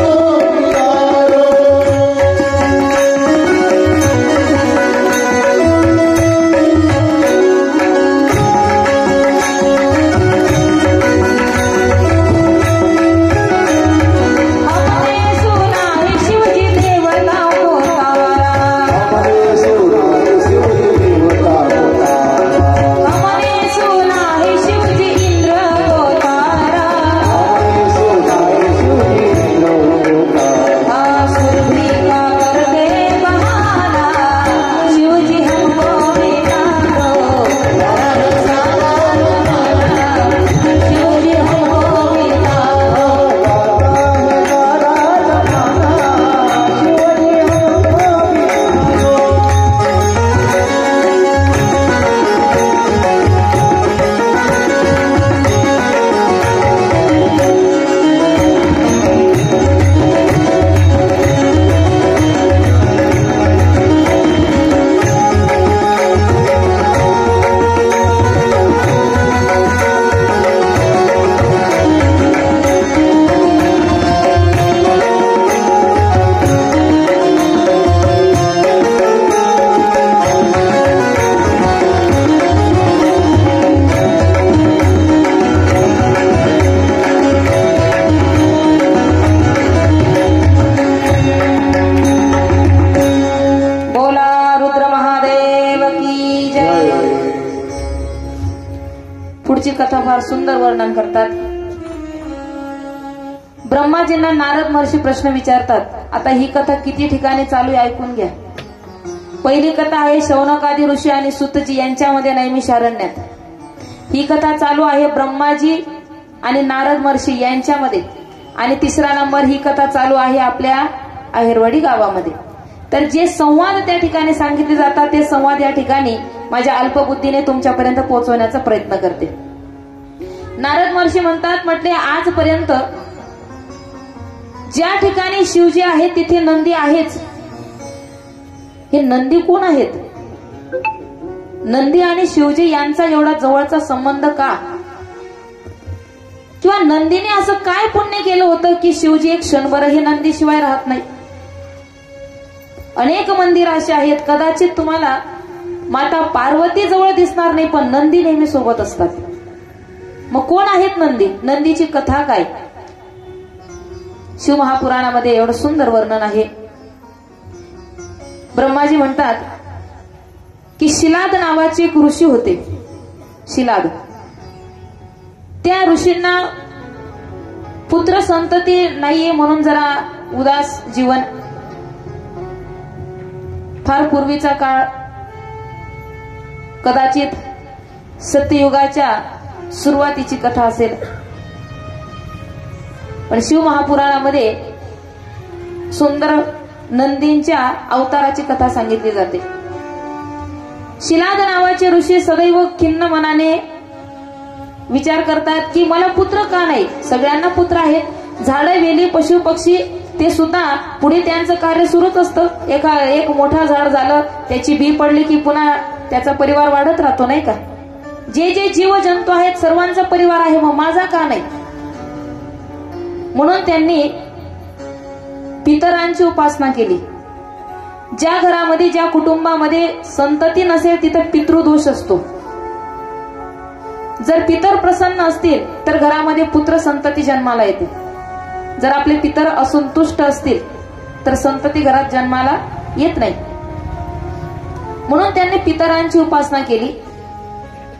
पितारो. पुढची कथा फार सुंदर वर्णन करतात. ब्रह्माजींना नारद महर्षी प्रश्न विचारतात. आता ही कथा किती ठिकाणी चालू आहे ऐकून घ्या. पहिली कथा आहे शौनकादी ऋषी आणि सुतजी यांच्यामध्ये नैमिषारण्यात. ही कथा चालू आहे ब्रह्माजी आणि नारद महर्षी यांच्यामध्ये. आणि तिसरा नंबर ही कथा चालू आहे आपल्या आहेरवाडी गावामध्ये. तर जे संवाद त्या ठिकाणी सांगितले जातात ते संवाद या ठिकाणी माझ्या अल्पबुद्धीने तुमच्यापर्यंत पोहोचवण्याचा प्रयत्न करते. नारद महर्षी म्हणतात, म्हटले आजपर्यंत ज्या ठिकाणी शिवजी आहेत तिथे नंदी आहेच. हे नंदी कोण आहेत? नंदी आणि शिवजी यांचा एवढा जवळचा संबंध का? किंवा नंदीने असं काय पुण्य केलं होतं की शिवजी एक क्षणभरही नंदीशिवाय राहत नाही? अनेक मंदिर असे आहेत, कदाचित तुम्हाला माता पार्वती जवळ दिसणार नाही पण नंदी नेहमी सोबत असतात. मग कोण आहेत नंदी? नंदीची कथा काय? शिव महापुराणामध्ये एवढं सुंदर वर्णन आहे. ब्रह्माजी म्हणतात की शिलाद नावाचे एक ऋषी होते. शिलाद, त्या ऋषींना पुत्र संतती नाहीये म्हणून जरा उदास जीवन. फार पूर्वीचा काळ, कदाचित सत्ययुगाच्या सुरुवातीची कथा असेल. पण शिव महापुराणामध्ये सुंदर नंदींच्या अवताराची कथा सांगितली जाते. शिलाद नावाचे ऋषी सदैव खिन्न मनाने विचार करतात की मला पुत्र का नाही? सगळ्यांना पुत्र आहेत, झाडे वेली पशु पक्षी ते सुद्धा पुढे त्यांचं कार्य सुरूच असतं. एक मोठा झाड झालं, त्याची बी पडली की पुन्हा त्याचा परिवार वाढत राहतो नाही का? जे जे जीव जंतू आहेत सर्वांचा परिवार आहे, मग माझा का नाही? म्हणून त्यांनी पितरांची उपासना केली. ज्या घरामध्ये ज्या कुटुंबामध्ये संतती नसेल तिथं पितृदोष असतो. जर पितर प्रसन्न असतील तर घरामध्ये पुत्र संतती जन्माला येते. जर आपले पितर असंतुष्ट असतील तर संतती घरात जन्माला येत नाही. म्हणून त्यांनी पितरांची उपासना केली.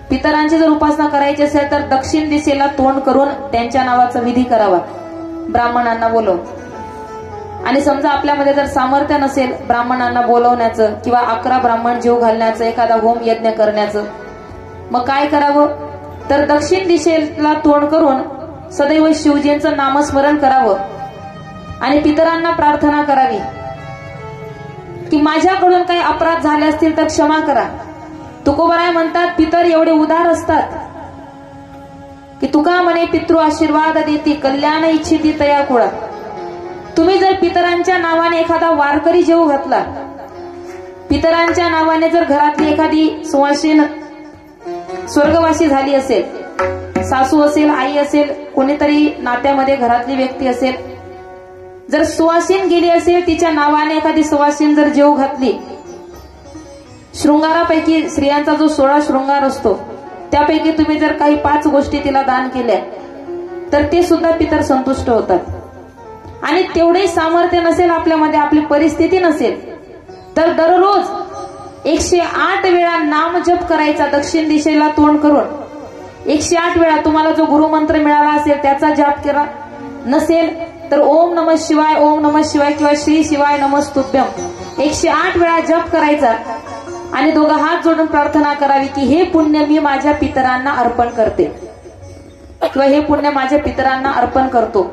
पितरांची जर उपासना करायची असेल तर दक्षिण दिशेला तोंड करून त्यांच्या नावाचा विधी करावा, ब्राह्मणांना बोलवून. आणि समजा आपल्यामध्ये जर सामर्थ्य नसेल ब्राह्मणांना बोलवण्याचं किंवा 11 ब्राह्मण जीव घालण्याचं, एखादा होम यज्ञ करण्याचं, मग काय करावं? तर दक्षिण दिशेला तोंड करून सदैव शिवजींचं नामस्मरण करावं आणि पितरांना प्रार्थना करावी की माझ्याकडून काही अपराध झाले असतील तर क्षमा करा. तुकोबराय म्हणतात पितर एवढे उदार असतात की तुका म्हणे पितृ आशीर्वाद देती कल्याण इच्छिती तया कुळा. तुम्ही जर पितरांच्या नावाने एखादा वारकरी जेवू घातला, पितरांच्या नावाने जर घरातली एखादी सुवासीन स्वर्गवासी झाली असेल, सासू असेल, आई असेल, कोणीतरी नात्यामध्ये घरातली व्यक्ती असेल, जर सुवासीन गेली असेल, तिच्या नावाने एखादी सुवासीन जर जेवू घातली, शृंगारापैकी स्त्रियांचा जो 16 शृंगार असतो त्यापैकी तुम्ही जर काही 5 गोष्टी तिला दान केल्या तर ते सुद्धा पितर संतुष्ट होतात. आणि तेवढे सामर्थ्य नसेल आपल्यामध्ये, आपली परिस्थिती नसेल, तर दररोज 108 वेळा नाम जप करायचा. दक्षिण दिशेला तोंड करून 108 वेळा तुम्हाला जो गुरुमंत्र मिळाला असेल त्याचा जप करा. नसेल तर ओम नमः शिवाय, ओम नमः शिवाय किंवा श्री शिवाय नमस्तुभ्यम 108 वेळा जप करायचा आणि दोघं हात जोडून प्रार्थना करावी की हे पुण्य मी माझ्या पितरांना अर्पण करते किंवा हे पुण्य माझ्या पितरांना अर्पण करतो.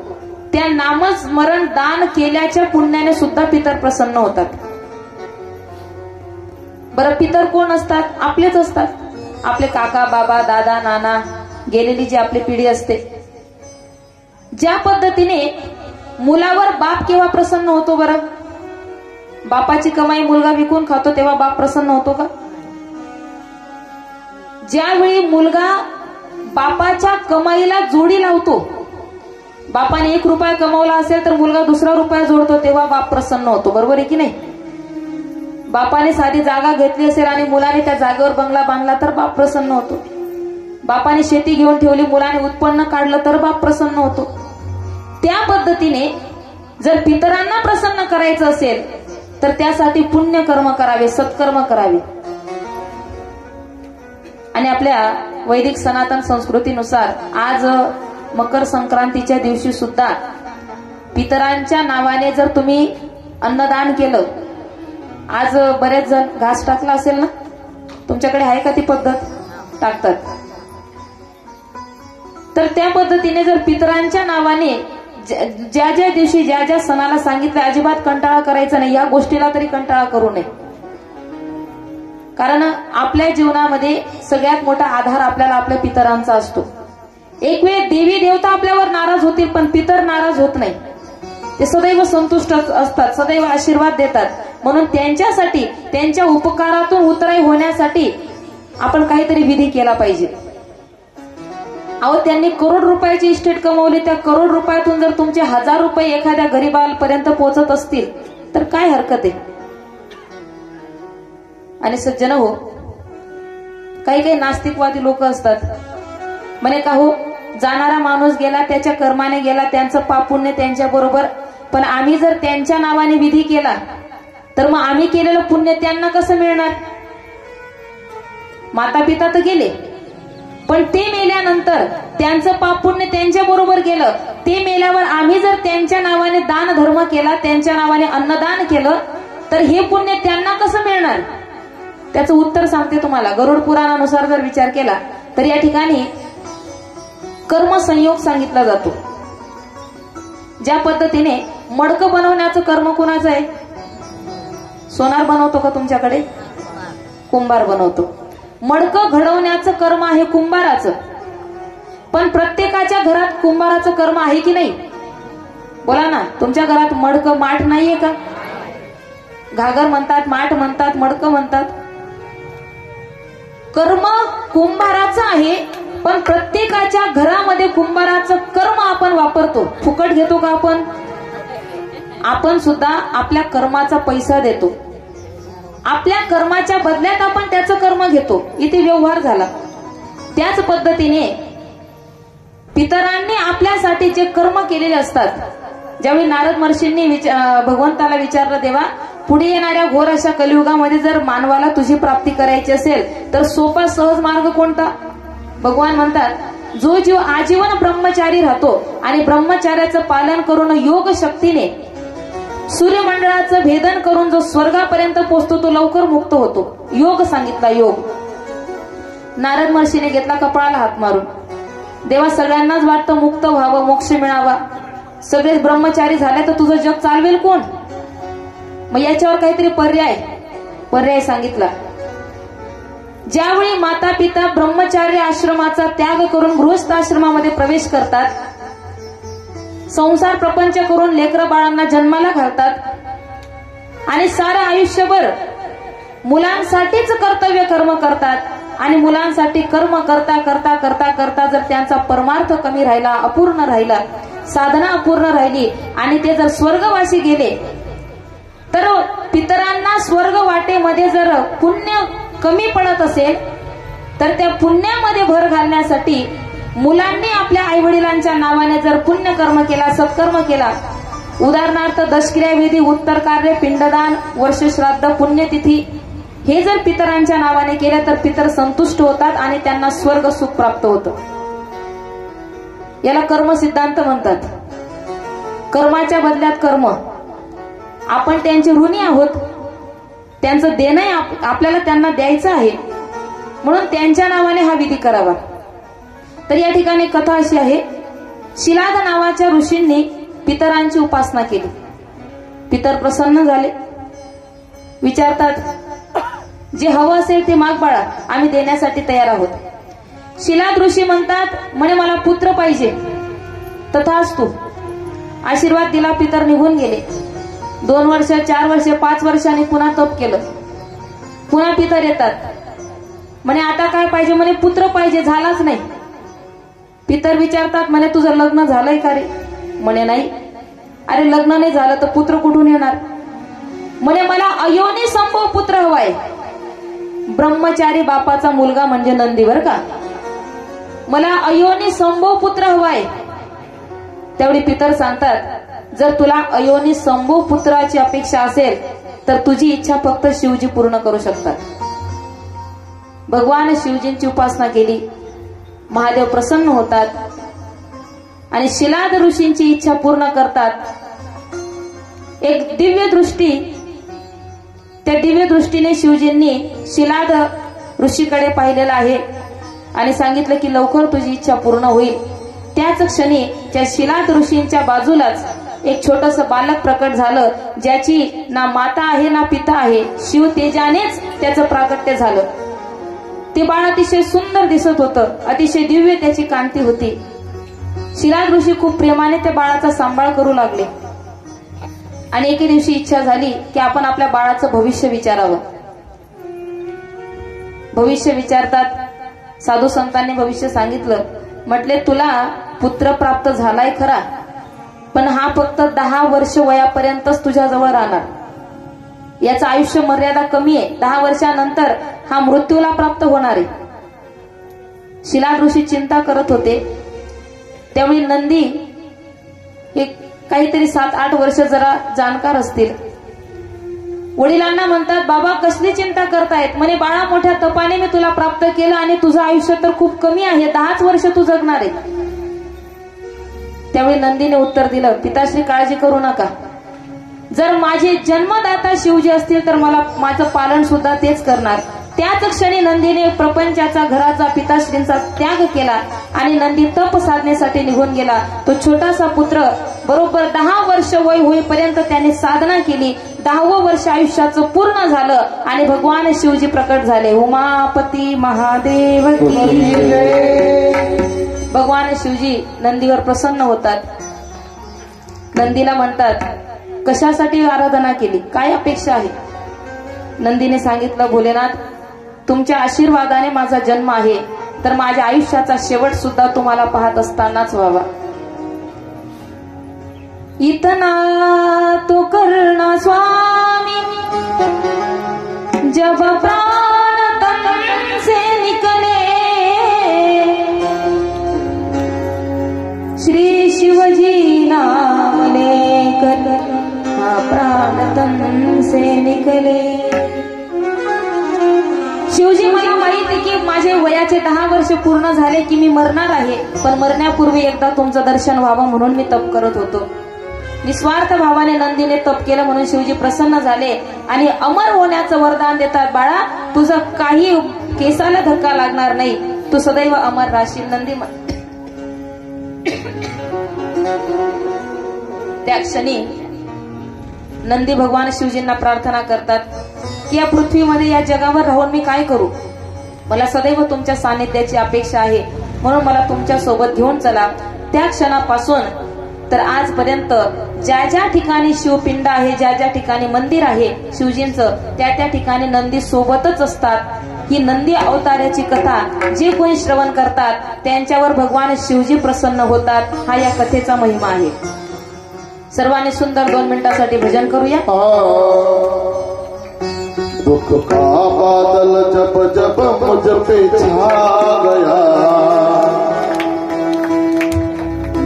त्या नामस्मरण दान केल्याच्या पुण्याने सुद्धा पितर प्रसन्न होतात. बरं, पितर कोण असतात? आपलेच असतात. आपले काका, बाबा, दादा, नाना, गेलेली जी आपली पिढी असते. ज्या पद्धतीने मुलावर बाप केव्हा प्रसन्न होतो बरं? बापाची कमाई मुलगा विकून खातो तेव्हा बाप प्रसन्न होतो का? ज्यावेळी मुलगा बापाच्या कमाईला जोडी लावतो, बापाने 1 रुपया कमावला असेल तर मुलगा 2 रुपया जोडतो, तेव्हा बाप प्रसन्न होतो. बरोबर आहे की नाही? बापाने साधी जागा घेतली असेल आणि मुलाने त्या जागेवर बंगला बांधला तर बाप प्रसन्न होतो. बापाने शेती घेऊन ठेवली, मुलाने उत्पन्न काढलं तर बाप प्रसन्न होतो. त्या पद्धतीने जर पितरांना प्रसन्न करायचं असेल तर त्यासाठी पुण्य कर्म करावे, सत्कर्म करावे. आणि आपल्या वैदिक सनातन संस्कृतीनुसार आज मकर संक्रांतीच्या दिवशी सुद्धा पितरांच्या नावाने जर तुम्ही अन्नदान केलं, आज बरेच जण घास टाकला असेल ना, तुमच्याकडे आहे का ती पद्धत? टाकतात. तर त्या पद्धतीने जर पितरांच्या नावाने ज्या ज्या दिवशी ज्या ज्या सणाला सांगितलं, अजिबात कंटाळा करायचा नाही. या गोष्टीला तरी कंटाळा करू नये. कारण आपल्या जीवनामध्ये सगळ्यात मोठा आधार आपल्याला आपल्या पितरांचा असतो. एक वेळ देवी देवता आपल्यावर नाराज होतील पण पितर नाराज होत नाही. ते सदैव संतुष्ट असतात, सदैव आशीर्वाद देतात. म्हणून त्यांच्यासाठी, त्यांच्या उपकारातून उतराई होण्यासाठी आपण काहीतरी विधी केला पाहिजे. अहो, त्यांनी करोड रुपयाची इस्टेट कमवली, त्या करोड रुपयातून जर तुमचे 1000 रुपये एखाद्या गरीबापर्यंत पोहोचत असतील तर काय हरकत आहे? आणि सज्जन हो, काही काही नास्तिकवादी लोक असतात, म्हणे का हो, जाणारा माणूस गेला, त्याच्या कर्माने गेला, त्यांचं पाप पुण्य त्यांच्या बरोबर, पण आम्ही जर त्यांच्या नावाने विधी केला तर मग आम्ही केलेलं पुण्य त्यांना कसं मिळणार? माता पिता तर गेले, पण ते मेल्यानंतर त्यांचं पाप पुण्य त्यांच्या बरोबर गेलं. ते मेल्यावर आम्ही जर त्यांच्या नावाने दान धर्म केला, त्यांच्या नावाने अन्नदान केलं, तर हे पुण्य त्यांना कसं मिळणार? त्याचं उत्तर सांगते तुम्हाला. गरुड पुराणानुसार जर विचार केला तर या ठिकाणी कर्मसंयोग सांगितला जातो. ज्या पद्धतीने मडकं बनवण्याचं कर्म कोणाचं आहे? सोनार बनवतो का तुमच्याकडे? कुंभार बनवतो. मडकं घडवण्याचं कर्म आहे कुंभाराचं. पण प्रत्येकाच्या घरात कुंभाराचं कर्म आहे की नाही? बोला ना, तुमच्या घरात मडकं, माठ नाहीये का? घागर म्हणतात, माठ म्हणतात, मडकं म्हणतात. कर्म कुंभाराचं आहे, पण प्रत्येकाच्या घरामध्ये कुंभाराचं कर्म आपण वापरतो. फुकट घेतो का आपण? आपण सुद्धा आपल्या कर्माचा पैसा देतो. आपल्या कर्माच्या बदल्यात आपण त्याचं कर्म घेतो. इथे व्यवहार झाला. त्याच पद्धतीने पितरांनी आपल्यासाठी जे कर्म केलेले असतात, ज्यावेळी नारद महर्षींनी भगवंताला विचारलं, देवा, पुढे येणाऱ्या घोर अशा कलियुगामध्ये जर मानवाला तुझी प्राप्ती करायची असेल तर सोपा सहज मार्ग कोणता? भगवान म्हणतात, जो जीव आजीवन ब्रह्मचारी राहतो आणि ब्रह्मचार्याचं पालन करून योग शक्तीने सूर्यमंडळाचं भेदन करून जो स्वर्गापर्यंत पोहोचतो तो लवकर मुक्त होतो. योग सांगितला, योग. नारद महर्षीने घेतला कपाळाला हात मारून. देवा, सगळ्यांनाच वाटतं मुक्त व्हावं, मोक्ष मिळावा, सगळेच ब्रह्मचारी झाले तर तुझं जग चालवेल कोण? मग याच्यावर काहीतरी पर्याय सांगितला. ज्यावेळी माता पिता ब्रह्मचार्य आश्रमाचा त्याग करून गृहस्थ आश्रमामध्ये प्रवेश करतात, संसार प्रपंच करून लेकरं बाळांना जन्माला घालतात आणि सारं आयुष्यभर मुलांसाठीच कर्तव्य कर्म करतात आणि मुलांसाठी कर्म करता करता करता करता जर त्यांचा परमार्थ कमी राहिला, अपूर्ण राहिला, साधना अपूर्ण राहिली आणि ते जर स्वर्गवासी गेले, तर पितरांना स्वर्ग वाटेमध्ये जर पुण्य कमी पडत असेल तर त्या पुण्यामध्ये भर घालण्यासाठी मुलांनी आपल्या आई वडिलांच्या नावाने जर पुण्य कर्म केला, सत्कर्म केला, उदाहरणार्थ दशक्रियाविधी, उत्तर कार्य, पिंडदान, वर्षश्राद्ध, पुण्यतिथी, हे जर पितरांच्या नावाने केले तर पितर संतुष्ट होतात आणि त्यांना स्वर्ग सुख प्राप्त होतं. याला कर्म सिद्धांत म्हणतात. कर्माच्या बदल्यात कर्म. आपण त्यांचे ऋणी आहोत, त्यांचं देणं आपल्याला त्यांना द्यायचं आहे, म्हणून त्यांच्या नावाने हा विधी करावा. तर या ठिकाणी कथा अशी आहे, शिलाद नावाच्या ऋषींनी पितरांची उपासना केली. पितर प्रसन्न झाले, विचारतात जे हवं असेल ते माग बाळा, आम्ही देण्यासाठी तयार आहोत. शिलाद ऋषी म्हणतात, म्हणे मला पुत्र पाहिजे. तथास्तु, आशीर्वाद दिला. पितर निघून गेले. 2 वर्ष, 4 वर्ष, 5 वर्षांनी पुन्हा तप केलं. पुन्हा पितर येतात, म्हणे आता काय पाहिजे? म्हणे पुत्र पाहिजे. झालाच नाही. पितर विचारतात, म्हणे तुझं लग्न झालंय का रे? म्हणे नाही. अरे लग्न नाही झालं तर पुत्र कुठून येणार? म्हणे मला अयोनी संभव पुत्र हवाय. ब्रह्मचारी बापाचा मुलगा म्हणजे नंदी, बर का. मला अयोनी संभव पुत्र हवाय. त्यावेळी पितर सांगतात, जर तुला अयोनी संभव पुत्राची अपेक्षा असेल तर तुझी इच्छा फक्त शिवजी पूर्ण करू शकतात. भगवान शिवजींची उपासना केली. महादेव प्रसन्न होतात आणि शिलाद ऋषींची इच्छा पूर्ण करतात. एक दिव्य दृष्टी, त्या दिव्य दृष्टीने शिवजींनी शिलाद ऋषीकडे पाहिलेलं आहे आणि सांगितलं की लवकर तुझी इच्छा पूर्ण होईल. त्याच क्षणी त्या शिलाद ऋषींच्या बाजूलाच एक छोटस बालक प्रकट झालं, ज्याची ना माता आहे ना पिता आहे. शिव तेजानेच त्याचं प्राकट्य झालं. ते बाळ अतिशय सुंदर दिसत होतं, अतिशय दिव्य त्याची कांती होती. शिलाद ऋषी खूप प्रेमाने त्या बाळाचा सांभाळ करू लागले आणि एके दिवशी इच्छा झाली की आपण आपल्या बाळाचं भविष्य विचारावं. भविष्य विचारतात. साधू संतांनी भविष्य सांगितलं. म्हटले तुला पुत्र प्राप्त झालाय खरा, पण हा फक्त 10 वर्ष वयापर्यंतच तुझ्याजवळ राहणार. याचं आयुष्य मर्यादा कमी आहे. 10 वर्षानंतर हा मृत्यूला प्राप्त होणार आहे. शिलाद ऋषी चिंता करत होते. त्यावेळी नंदी एक काहीतरी 7-8 वर्ष जरा जाणकार असतील. वडिलांना म्हणतात, बाबा कसली चिंता करतायत? म्हणे बाळा, मोठ्या तपाने मी तुला प्राप्त केलं आणि तुझं आयुष्य तर खूप कमी आहे, 10च वर्ष तू जगणार आहे. त्यावेळी नंदीने उत्तर दिलं, पिताश्री काळजी करू नका. जर माझे जन्मदाता शिवजी असतील तर मला माझं पालन सुद्धा तेच करणार. त्याच क्षणी नंदीने प्रपंचाचा, घराचा, पिताश्रींचा त्याग केला आणि नंदी तप साधनेसाठी निघून गेला. तो छोटासा पुत्र बरोबर 10 वर्ष वय होईपर्यंत त्याने साधना केली. 10वं वर्ष आयुष्याचं पूर्ण झालं आणि भगवान शिवजी प्रकट झाले. उमापती महादेव की जय. भगवान शिवजी नंदीवर प्रसन्न होतात. नंदीला म्हणतात, कशासाठी आराधना केली, काय अपेक्षा आहे? नंदीने सांगितलं, भोलेनाथ, तुमच्या आशीर्वादाने माझा जन्म आहे, तर माझ्या आयुष्याचा शेवट सुद्धा तुम्हाला पाहत असतानाच व्हावा. इतना तो करना स्वामी जब प्राण तन से निकले, श्री शिवजी नाम लेकर प्राण तन से निकले. शिवजी, मला माहिती की माझे वयाचे 10 वर्ष पूर्ण झाले की मी मरणार आहे, पण मरण्यापूर्वी एकदा तुमचं दर्शन व्हावं म्हणून मी तप करत होतो. निस्वार्थ भावाने नंदीने तप केलं म्हणून शिवजी प्रसन्न झाले आणि अमर होण्याचं वरदान देतात. बाळा, तुझं काही केसाला धक्का लागणार नाही, तू सदैव अमर राशील नंदी. त्या क्षणी नंदी भगवान शिवजींना प्रार्थना करतात की या पृथ्वीमध्ये या जगावर राहून मी काय करू, मला सदैव तुमच्या सानिध्याची अपेक्षा आहे, म्हणून मला तुमच्या सोबत घेऊन चला. त्या क्षणापासून तर आजपर्यंत ज्या ज्या ठिकाणी शिवपिंड आहे, ज्या ज्या ठिकाणी मंदिर आहे शिवजींचं, त्या त्या ठिकाणी नंदी सोबतच असतात. ही नंदी अवताराची कथा जे कोणी श्रवण करतात त्यांच्यावर भगवान शिवजी प्रसन्न होतात. हा या कथेचा महिमा आहे. सर्वांनी सुंदर 2 मिनिटांसाठी भजन करूया. दुख का बादल जब जब मुझ पे छा गया,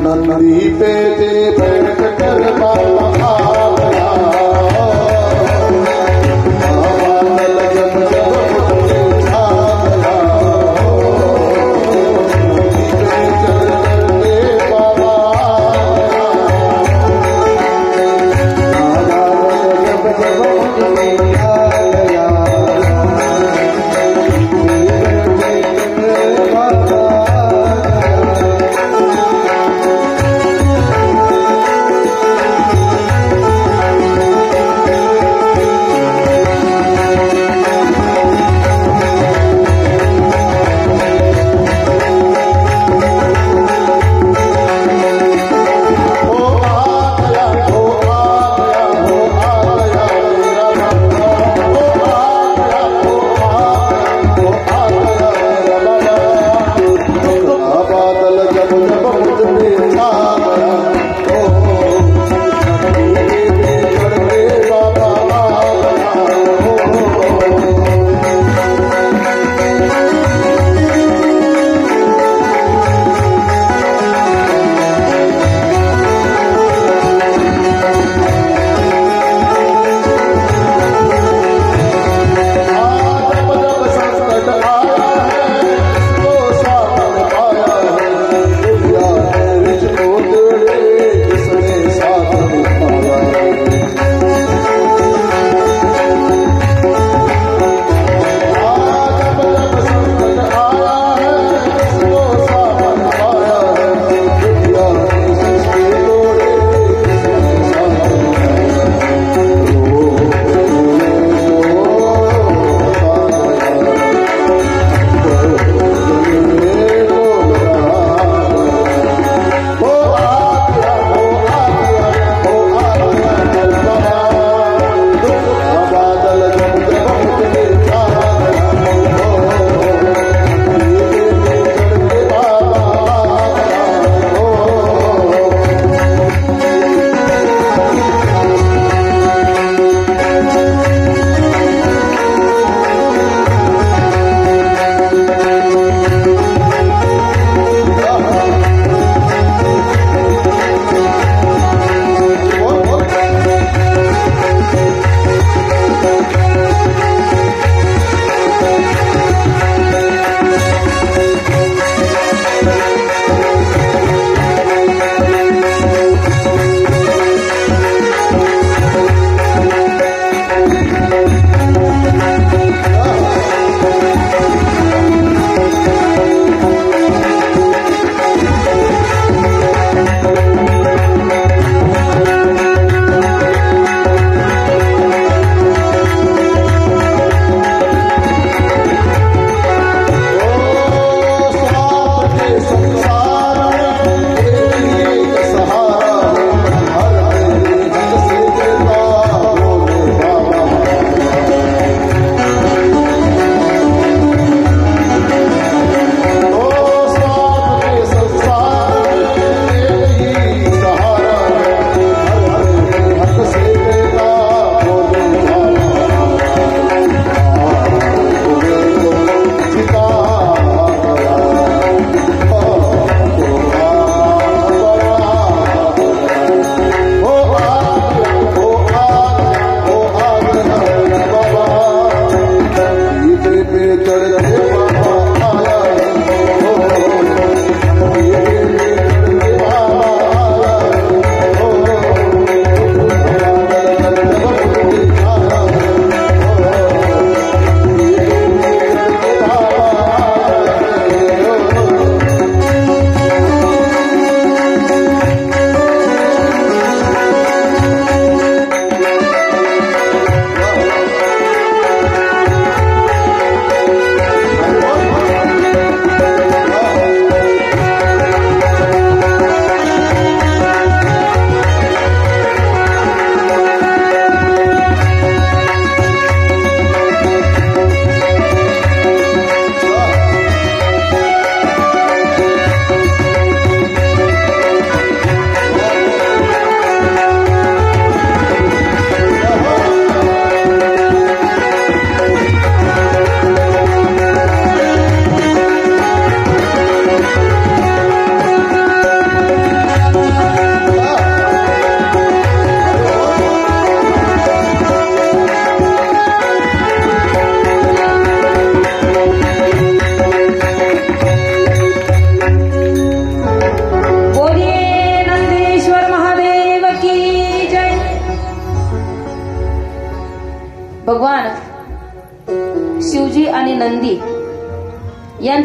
नंदी पे दे बैठ कर बाबा आ गया. बादल जब जब मुझ पे छा गया, नंदी पे चल करके बाबा आ गया. जब जब मुझ पे छा गया,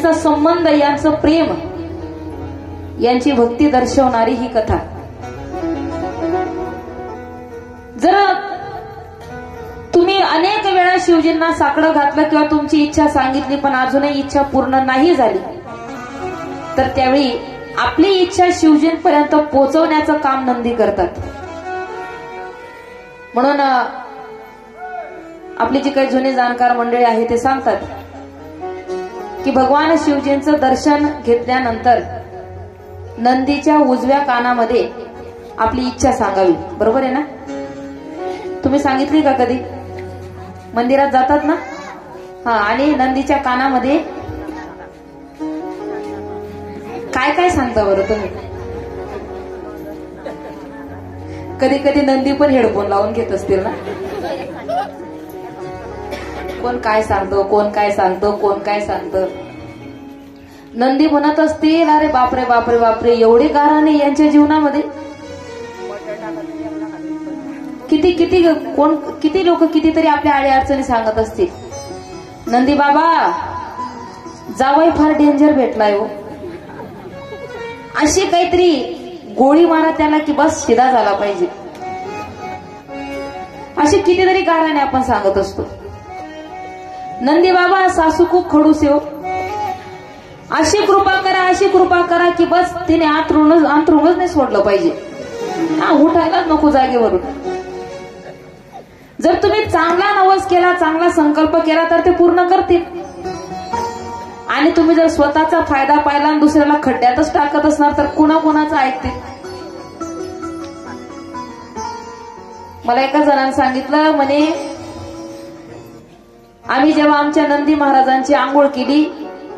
यांचा संबंध, यांचं प्रेम, यांची भक्ती दर्शवणारी ही कथा. जर तुम्ही अनेक वेळा शिवजींना साकडं घातलं किंवा तुमची इच्छा सांगितली पण अजूनही इच्छा पूर्ण नाही झाली, तर त्यावेळी आपली इच्छा शिवजींपर्यंत पोहोचवण्याचं काम नंदी करतात. म्हणून आपली जी काही जुनी जाणकार मंडळी आहे ते सांगतात की भगवान शिवजींचं दर्शन घेतल्यानंतर नंदीच्या उजव्या कानामध्ये आपली इच्छा सांगावी. बरोबर आहे ना? तुम्ही सांगितली का कधी? मंदिरात जातात ना, आणि नंदीच्या कानामध्ये काय काय सांगता बरं तुम्ही? कधी कधी नंदी पण हेडफोन लावून घेत असतील ना. कोण काय सांगतो, कोण काय सांगतो, कोण काय सांगतं. नंदी म्हणत असतील, अरे बापरे बापरे बापरे, एवढे गाराने यांच्या जीवनामध्ये. किती किती कोण किती लोक कितीतरी आपल्या आडी अडचणी सांगत असतील. नंदी बाबा, जावई फार डेंजर भेटलाय हो, अशी काहीतरी गोळी मारा त्याला की बस शिदा झाला पाहिजे. अशी कितीतरी गाराने आपण सांगत असतो. नंदी बाबा, सासू खूप खडूस हो, अशी कृपा करा, अशी कृपा करा की बस तिने अंथरुणच नाही सोडलं पाहिजे, उठायलाच नको जागेवरून. जर तुम्ही चांगला नवस केला, चांगला संकल्प केला तर ते पूर्ण करतील. आणि तुम्ही जर स्वतःचा फायदा पाहिला आणि दुसऱ्याला खड्ड्यातच टाकत असणार तर कुणाकुणाचं ऐकतील. मला एका जणांनी सांगितलं, म्हणे आम्ही जेव्हा आमच्या नंदी महाराजांची आंघोळ केली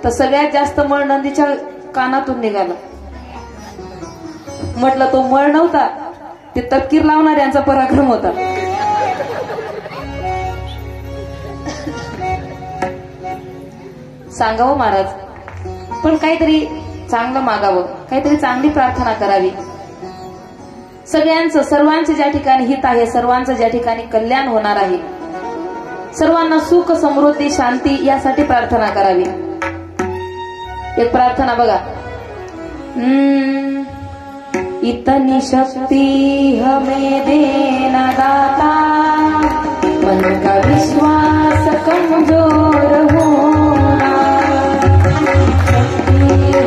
तर सगळ्यात जास्त मळ नंदीच्या कानातून निघाला. म्हटलं तो मळ नव्हता, ते तपकीर लावणाऱ्यांचा पराक्रम होता. सांगावं महाराज, पण काहीतरी चांगलं मागावं, काहीतरी चांगली प्रार्थना करावी. सगळ्यांचं, सर्वांचे ज्या ठिकाणी हित आहे, सर्वांचं ज्या ठिकाणी कल्याण होणार आहे, सर्वांना सुख, समृद्धी, शांती यासाठी प्रार्थना करावी. एक प्रार्थना बघा. इतनी शक्ति हमें देना दाता, मन का विश्वास कमजोर होना, शक्ति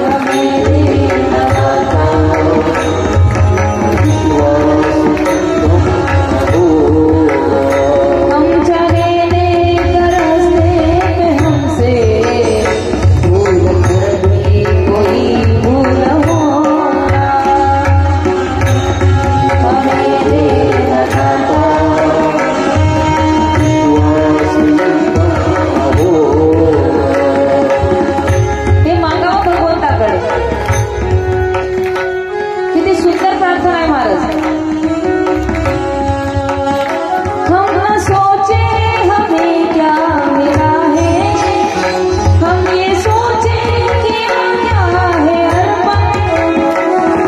हमें देना दाता, हम चले लेकर रस्ते पे हमसे भूल कर भी कोई भूल होना, हमें देना दाता. हे मागावं भगवंताकडे. किती सुंदर प्रार्थना आहे महाराज. हम न सोचे हमें क्या मिला है, हम ये सोचे क्या क्या है अर्पण,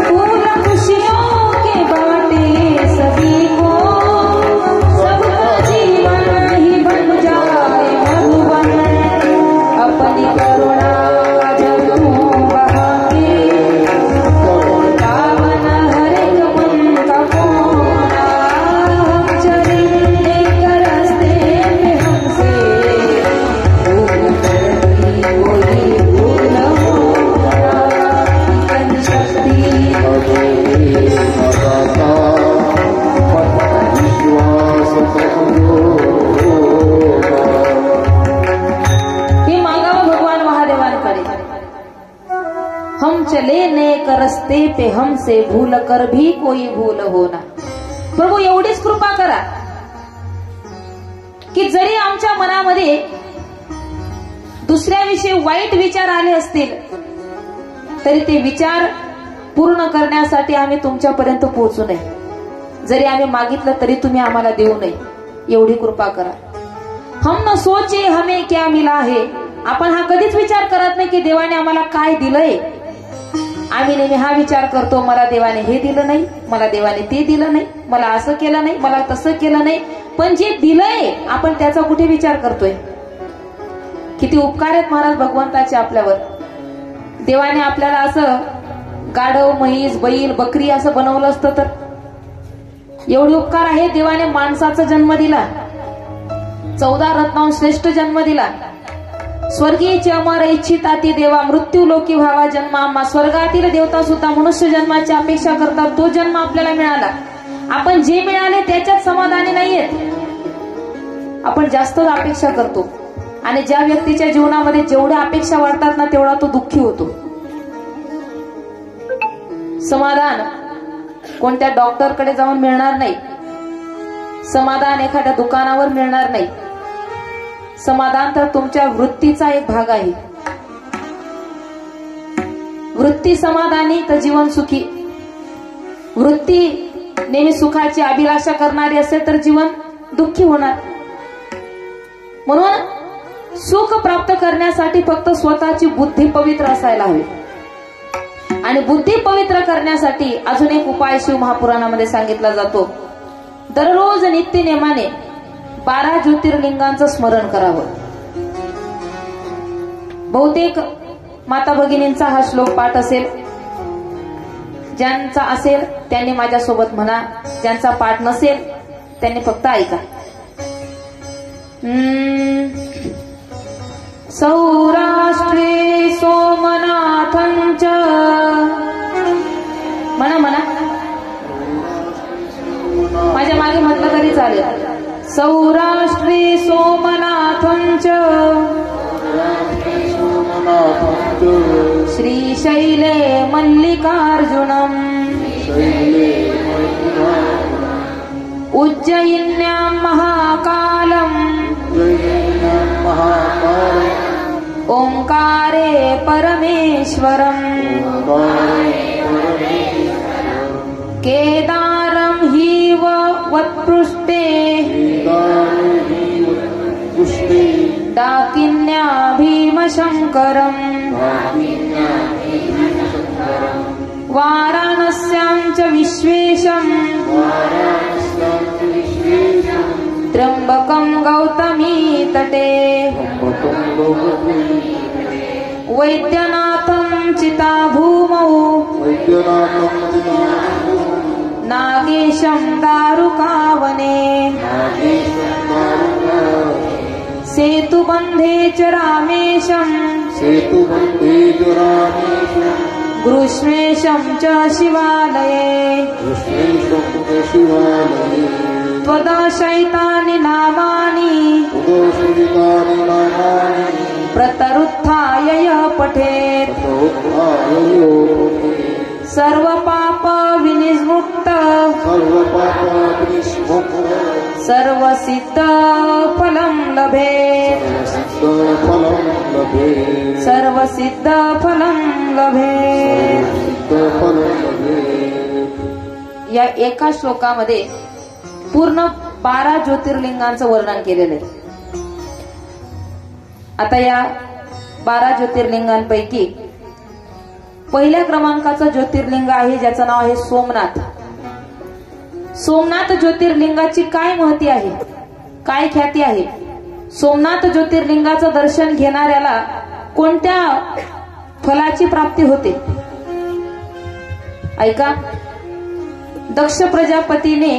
पूरा खुशियों के बांटे सभी को, सबका जीवन ही बन जाए मधुबन, अपनी करुणा जब तू बहा के, पावन हर एक मन का कोना, हम चले लेकर रास्ते में हमसे भूल कर भी कोई भूल होना, इतनी शक्ति हे मांगावं भगवान महादेवांकडे. हम चले नेक रस्ते पे हमसे भूल कर भी कोई भूल होना. प्रभू एवढीच कृपा करा की जरी आमच्या मनामध्ये दुसऱ्याविषयी वाईट विचार आले असतील तरी ते विचार पूर्ण करण्यासाठी आम्ही तुमच्यापर्यंत पोहोचू नये. जरी आम्ही मागितलं तरी तुम्ही आम्हाला देऊ नये, एवढी कृपा करा. हम न सोचे हमें क्या मिला है. आपण हा कधीच विचार करत नाही की देवाने आम्हाला काय दिलंय. आम्ही नेहमी हा विचार करतो, मला देवाने हे दिलं नाही, मला देवाने ते दिलं नाही, मला असं केलं नाही, मला तसं केलं नाही. पण जे दिलंय आपण त्याचा कुठे विचार करतोय. किती उपकार आहेत महाराज भगवंताचे आपल्यावर. देवाने आपल्याला असं गाढव, म्हैस, बैल, बकरी असं बनवलं असतं तर? एवढे उपकार आहे. देवाने माणसाचा जन्म दिला, 14 रत्नांहून श्रेष्ठ जन्म दिला. स्वर्गीय अमर इच्छिताती देवा, मृत्यू लोकी व्हावा जन्म आम्हा. स्वर्गातील देवता सुद्धा मनुष्य जन्माची अपेक्षा करतात. तो जन्म आपल्याला मिळाला. आपण जे मिळाले त्याच्यात समाधानी नाहीयेत, आपण जास्तच अपेक्षा करतो. आणि ज्या व्यक्तीच्या जीवनामध्ये जेवढ्या अपेक्षा वाढतात ना, तेवढा तो दुःखी होतो. समाधान कोणत्या डॉक्टरकडे जाऊन मिळणार नाही. समाधान एखाद्या दुकानावर मिळणार नाही. समाधान तर तुमच्या वृत्तीचा एक भाग आहे. वृत्ती समाधानी तर जीवन सुखी. वृत्ती नेहमी सुखाची अभिलाषा करणारी असेल तर जीवन दुःखी होणार. म्हणून सुख प्राप्त करण्यासाठी फक्त स्वतःची बुद्धी पवित्र असायला हवी. आणि बुद्धी पवित्र करण्यासाठी अजून एक उपाय शिव महापुराणामध्ये सांगितला जातो. दररोज नित्य नेमाने 12 ज्योतिर्लिंगांचं स्मरण करावं. बहुतेक माता भगिनींचा हा श्लोक पाठ असेल. ज्यांचा असेल त्यांनी माझ्यासोबत म्हणा, ज्यांचा पाठ नसेल त्यांनी फक्त ऐका. सौराष्ट्रे सोमनाथंच, म्हणा म्हणा, माझ्या मागे म्हटलं तरी चालेल. सौराष्ट्रे सोमनाथंच, श्रीशैले मल्लिकार्जुनम्, उज्जयिन्यां महाकालम्, ओंकारे परमेश्वरम्, केदारं हीव वत्पृष्ठे, डाकिन्या भीमशंकरम्, वाराणस्यां च विश्वेशम्, त्र्यंबकं गौतमी तटे, वैद्यनाथं चिताभूमौ, नागेशं दारुकावने, सेतुबन्धे च रामेशं, गृष्मेशं च शिवालये, त्वदशैतानि नामानि, प्रतरुत्थाय यः पठेत्, सर्वपाप विनिर्मुक्त, सर्वसिद्ध फलं लभेत्, सर्वसिद्ध फलं लभेत्. या एका श्लोकामध्ये पूर्ण 12 ज्योतिर्लिंगांचं वर्णन केलेलं आहे. आता या 12 ज्योतिर्लिंगांपैकी पहिल्या क्रमांकाचं ज्योतिर्लिंग आहे ज्याचं नाव आहे सोमनाथ. सोमनाथ ज्योतिर्लिंगाची काय महती आहे, काय ख्याती आहे? सोमनाथ ज्योतिर्लिंगाचं दर्शन घेणाऱ्याला कोणत्या फलाची प्राप्ती होते? ऐका. दक्ष प्रजापतीने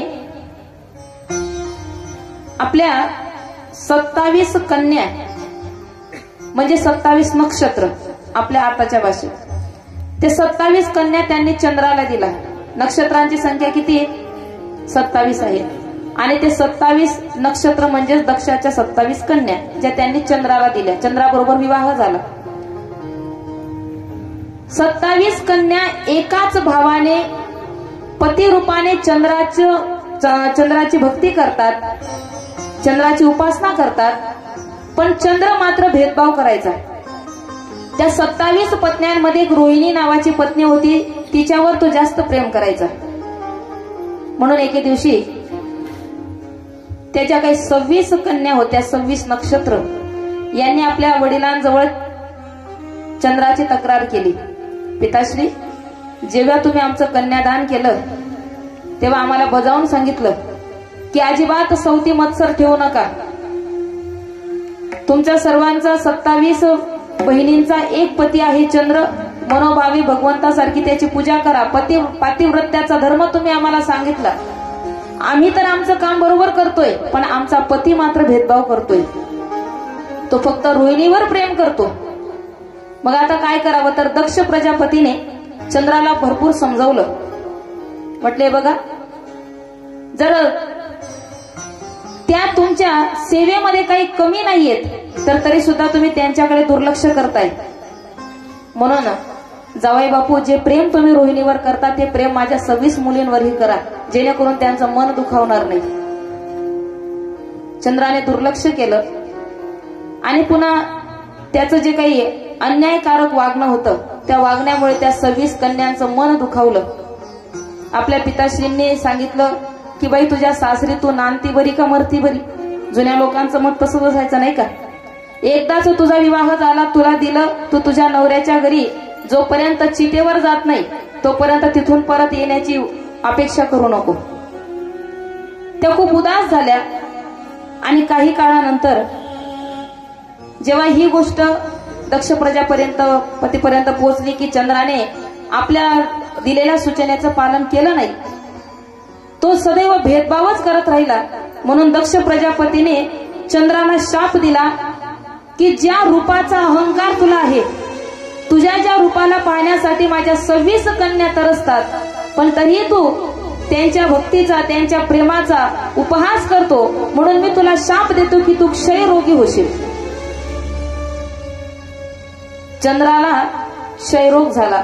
आपल्या 27 कन्या म्हणजे 27 नक्षत्र आपल्या आताच्या भाषेत, ते 27 कन्या त्यांनी चंद्राला दिला. नक्षत्रांची संख्या किती आहे? 27 आहे. आणि ते 27 नक्षत्र म्हणजे दक्षाच्या 27 कन्या ज्या त्यांनी चंद्राला दिल्या. चंद्राबरोबर विवाह झाला. 27 कन्या एकाच भावाने पती रूपाने चंद्राची भक्ती करतात, चंद्राची उपासना करतात. पण चंद्र मात्र भेदभाव करायचा. त्या 27 पत्न्यांमध्ये एक रोहिणी नावाची पत्नी होती, तिच्यावर तो जास्त प्रेम करायचा. म्हणून एके दिवशी त्याच्या काही 26 कन्या होत्या, 26 नक्षत्र. यांनी आपल्या वडिलांजवळ चंद्राची तक्रार केली. पिताश्री, जेव्हा तुम्ही आमचं कन्यादान केलं तेव्हा आम्हाला बजावून सांगितलं की अजिबात सवती मत्सर ठेवू नका. तुमच्या सर्वांचा 27 बहिणींचा एक पती आहे चंद्र, मनोभावी भगवंतासारखी त्याची पूजा करा. पातिव्रत्याचा धर्म तुम्ही आम्हाला सांगितला. आम्ही तर आमचं काम बरोबर करतोय, पण आमचा पती मात्र भेदभाव करतोय. तो फक्त रोहिणीवर प्रेम करतो. मग आता काय करावं? तर दक्ष प्रजापतीने चंद्राला भरपूर समजावलं. म्हटले बघा, जर त्या तुमच्या सेवेमध्ये काही कमी नाहीयेत तर तरी सुद्धा तुम्ही त्यांच्याकडे दुर्लक्ष करताय. म्हणून जावई बापू, जे प्रेम तुम्ही रोहिणीवर करता ते प्रेम माझ्या 26 मुलींवरही करा, जेणेकरून त्यांचं मन दुखावणार नाही. चंद्राने दुर्लक्ष केलं आणि पुन्हा त्याचं जे काही अन्यायकारक वागणं होतं त्या वागण्यामुळे त्या 26 कन्यांचं मन दुखावलं. आपल्या पिताश्रींनी सांगितलं की बाई, तुझ्या सासरी तू नांदती बरी का मरती बरी? जुन्या लोकांचं मत तसंच असायचं नाही का? एकदाच तुझा विवाह झाला, तुला दिलं, तू तुझ्या नवऱ्याच्या घरी जोपर्यंत चितेवर जात नाही तोपर्यंत तिथून परत येण्याची अपेक्षा करू नको. त्या खूप उदास झाल्या आणि काही काळानंतर जेव्हा ही गोष्ट दक्ष प्रजापर्यंत पतीपर्यंत पोहोचली की चंद्राने आपल्या दिलेल्या सूचनेचं पालन केलं नाही, तो सदैव भेदभावच करत राहिला. म्हणून दक्ष प्रजापतीने चंद्राला शाप दिला की ज्या रूपाचा अहंकार तुला आहे, तुझ्या ज्या रूपाला पाहण्यासाठी माझ्या 26 कन्या तरसतात, पण तरीही तू त्यांच्या भक्तीचा, त्यांच्या प्रेमाचा उपहास करतो, म्हणून मी तुला शाप देतो की तू क्षयरोगी होशील. चंद्राला क्षयरोग झाला.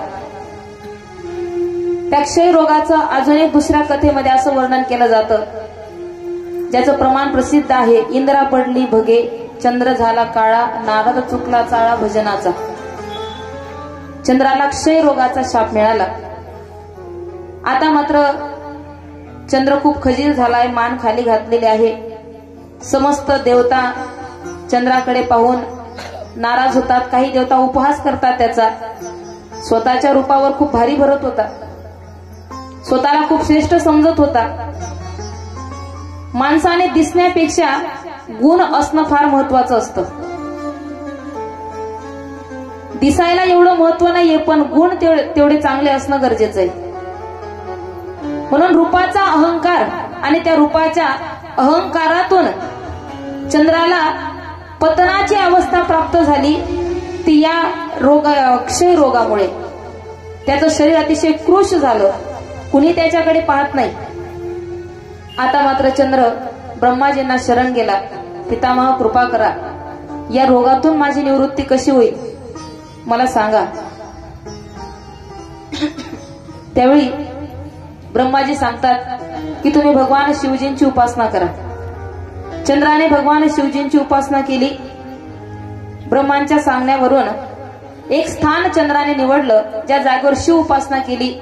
त्या क्षयरोगाचं अजून एक दुसऱ्या कथेमध्ये असं वर्णन केलं जातं, ज्याचं प्रमाण प्रसिद्ध आहे. इंद्रा पडली भगे, चंद्र झाला काळा, नारद चुकला चाळा भजनाचा. चंद्राला क्षयरोगाचा शाप मिळाला. आता मात्र चंद्र खूप खजील झालाय, मान खाली घातलेली आहे. समस्त देवता चंद्राकडे पाहून नाराज होतात. काही देवता उपहास करतात त्याचा. स्वतःच्या रूपावर खूप भारी भरत होता, स्वतःला खूप श्रेष्ठ समजत होता. माणसाने दिसण्यापेक्षा गुण असणं फार महत्वाचं असतं. दिसायला एवढं महत्व नाहीये, पण गुण तेवढे चांगले असणं गरजेचं आहे. म्हणून रूपाचा अहंकार आणि त्या रूपाच्या अहंकारातून चंद्राला पतनाची अवस्था प्राप्त झाली. ती या क्षय रोगामुळे त्याचं शरीर अतिशय कृश झालं. कुणी त्याच्याकडे पाहत नाही. आता मात्र चंद्र ब्रह्माजींना शरण गेला. पितामह कृपा करा, या रोगातून माझी निवृत्ती कशी होईल मला सांगा. त्यावेळी ब्रह्माजी सांगतात की तुम्ही भगवान शिवजींची उपासना करा. चंद्राने भगवान शिवजींची उपासना केली. ब्रह्मांच्या सांगण्यावरून एक स्थान चंद्राने निवडलं, ज्या जागेवर शिव उपासना केली.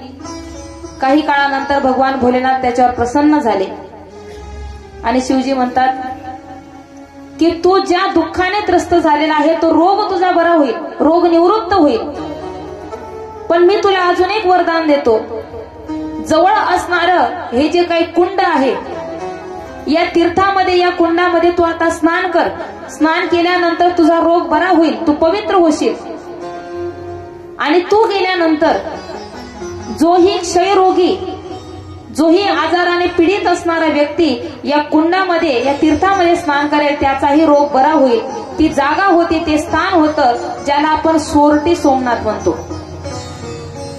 काही काळानंतर भगवान भोलेनाथ त्याच्यावर प्रसन्न झाले आणि शिवजी म्हणतात की तू ज्या दुःखाने त्रस्त झालेला आहे तो रोग तुझा बरा होईल, रोग निवृत्त होईल. पण मी तुला अजून एक वरदान देतो. जवळ असणारं हे जे काही कुंड आहे, या तीर्थामध्ये, या कुंडामध्ये तू आता स्नान कर. स्नान केल्यानंतर तुझा रोग बरा होईल, तू पवित्र होशील. आणि तू गेल्यानंतर जोही क्षयरोगी, जोही आजाराने पीडित असणारा व्यक्ती या कुंडामध्ये, या तीर्थामध्ये स्नान करेल, त्याचाही रोग बरा होईल. ती जागा होती, ते स्थान होतं ज्याला आपण सोरटी सोमनाथ म्हणतो.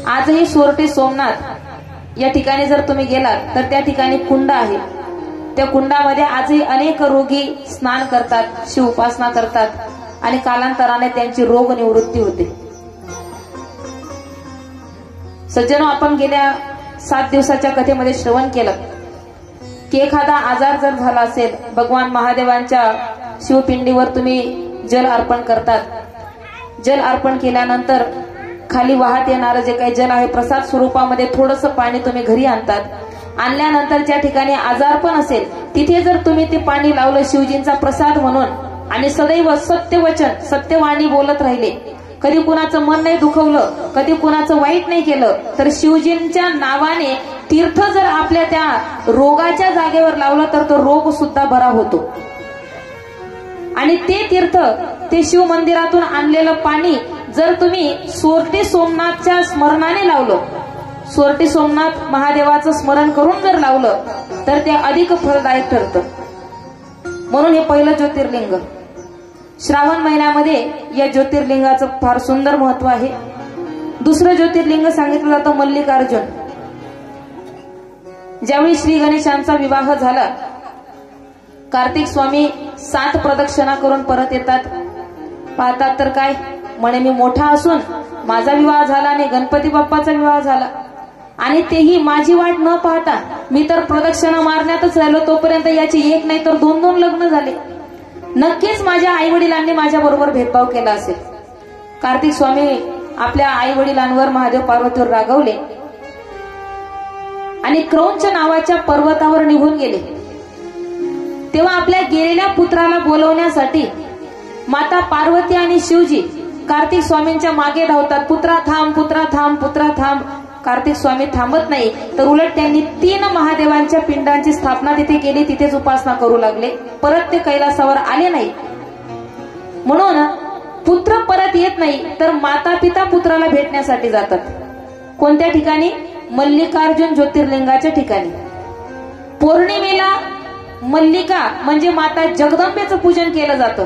आजही सोरटी सोमनाथ या ठिकाणी जर तुम्ही गेलात तर त्या ठिकाणी कुंड आहे. त्या कुंडामध्ये आजही अनेक रोगी स्नान करतात, शिव उपासना करतात आणि कालांतराने त्यांची रोग निवृत्ती होते. सज्जनो, आपण गेल्या 7 दिवसाच्या कथेमध्ये श्रवण केलं की एखादा आजार जर झाला असेल, भगवान महादेवांच्या शिवपिंडीवर तुम्ही जल अर्पण करतात. जल अर्पण केल्यानंतर खाली वाहत येणारं जे काही जल आहे, प्रसाद स्वरूपामध्ये थोडंसं पाणी तुम्ही घरी आणतात. आणल्यानंतर ज्या ठिकाणी आजारपण असेल तिथे जर तुम्ही ते पाणी लावलं शिवजींचा प्रसाद म्हणून, आणि सदैव सत्यवचन, सत्यवाणी बोलत राहिले, कधी कुणाचं मन नाही दुखवलं, कधी कुणाचं वाईट नाही केलं, तर शिवजींच्या नावाने तीर्थ जर आपल्या त्या रोगाच्या जागेवर लावलं तर तो रोग सुद्धा बरा होतो. आणि ते तीर्थ, ते शिव मंदिरातून आणलेलं पाणी जर तुम्ही सोरटी सोमनाथच्या स्मरणाने लावलं, सोरटी सोमनाथ महादेवाचं स्मरण करून जर लावलं तर ते अधिक फलदायक ठरतं. म्हणून हे पहिलं ज्योतिर्लिंग. श्रावण महिन्यामध्ये या ज्योतिर्लिंगाचं फार सुंदर महत्व आहे. दुसरं ज्योतिर्लिंग सांगितलं जातं मल्लिकार्जुन. ज्यावेळी श्री गणेशांचा विवाह झाला, कार्तिक स्वामी 7 प्रदक्षिणा करून परत येतात. पाहतात तर काय म्हणे, मी मोठा असून माझा विवाह झाला आणि गणपती बाप्पाचा विवाह झाला, आणि तेही माझी वाट न पाहता मी तर प्रदक्षिणा मारण्यातच राहिलो, तोपर्यंत याची एक नाही तर 2 लग्न झाले. नक्कीच माझ्या आई वडिलांनी माझ्या बरोबर भेदभाव केला असेल. कार्तिक स्वामी आपल्या आई वडिलांवर, महादेव पार्वतीवर रागवले आणि क्रौंच नावाच्या पर्वतावर निघून गेले. तेव्हा आपल्या गेलेल्या पुत्राला बोलवण्यासाठी माता पार्वती आणि शिवजी कार्तिक स्वामींच्या मागे धावतात. पुत्रा थांब, पुत्रा थांब, पुत्रा थांब. कार्तिक स्वामी थांबत नाही, तर उलट त्यांनी 3 महादेवांच्या पिंडांची स्थापना तिथे केली, तिथेच उपासना करू लागले. परत ते कैलासावर आले नाही. म्हणून पुत्र परत येत नाही, तर माता पिता पुत्राला भेटण्यासाठी जातात. कोणत्या ठिकाणी? मल्लिकार्जुन ज्योतिर्लिंगाच्या ठिकाणी. पौर्णिमेला मल्लिका म्हणजे माता जगदंबेचं पूजन केलं जातं,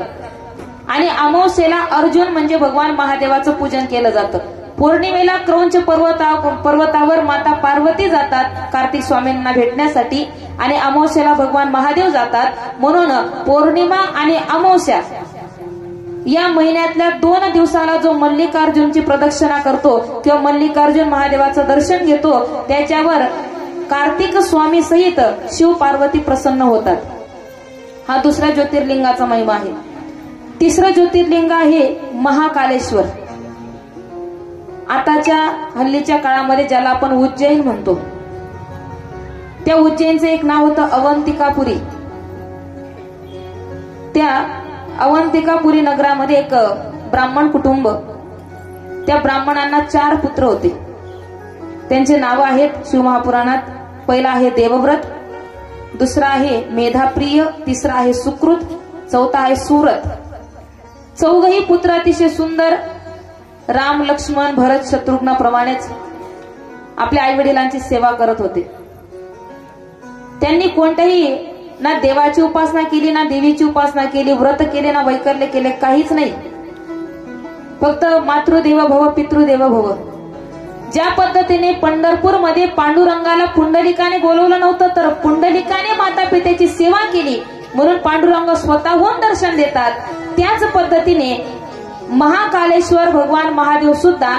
आणि अमावस्येला अर्जुन म्हणजे भगवान महादेवाचं पूजन केलं जातं. पौर्णिमेला क्रौंच पर्वतावर माता पार्वती जातात कार्तिक स्वामींना भेटण्यासाठी, आणि अमावस्येला भगवान महादेव जातात. म्हणून पौर्णिमा आणि अमावस्या या महिन्यातल्या 2 दिवसाला जो मल्लिकार्जुनची प्रदक्षिणा करतो किंवा मल्लिकार्जुन महादेवाचं दर्शन घेतो, त्याच्यावर कार्तिक स्वामी सहित शिव पार्वती प्रसन्न होतात. हा दुसऱ्या ज्योतिर्लिंगाचा महिमा आहे. तिसरं ज्योतिर्लिंग आहे महाकालेश्वर. आताच्या हल्लीच्या काळामध्ये ज्याला आपण उज्जैन म्हणतो, त्या उज्जैनचं एक नाव होतं अवंतिकापुरी. त्या अवंतिकापुरी नगरामध्ये एक ब्राह्मण कुटुंब, त्या ब्राह्मणांना 4 पुत्र होते. त्यांचे नाव आहेत शिवमहापुराणात. पहिला आहे देवव्रत, दुसरा आहे मेधाप्रिय, तिसरा आहे सुकृत, चौथा आहे सुरत. 4ही पुत्र अतिशय सुंदर, राम लक्ष्मण भरत शत्रुघ्नाप्रमाणेच आपल्या आई वडिलांची सेवा करत होते. त्यांनी कोणत्याही ना देवाची उपासना केली, ना देवीची उपासना केली, व्रत केले, ना वैकल्य केले, काहीच नाही. फक्त मातृदेव भव पितृदेव भव. ज्या पद्धतीने पंढरपूर मध्ये पांडुरंगाला पुंडलिकाने बोलवलं नव्हतं, तर पुंडलिकाने माता पित्याची सेवा केली म्हणून पांडुरंग स्वतःहून दर्शन देतात. त्याच पद्धतीने महाकालेश्वर भगवान महादेव सुद्धा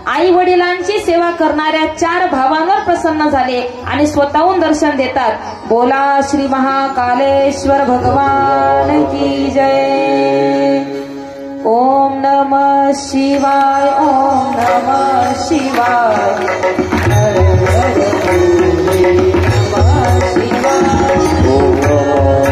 आई वडिलांची सेवा करणाऱ्या 4 भावांवर प्रसन्न झाले आणि स्वतःहून दर्शन देतात. बोला श्री महाकालेश्वर भगवान की जय. ओम नमः शिवाय, ओम नमः शिवाय, हर हर भोले नमः शिवाय. ओम नमः शिवाय,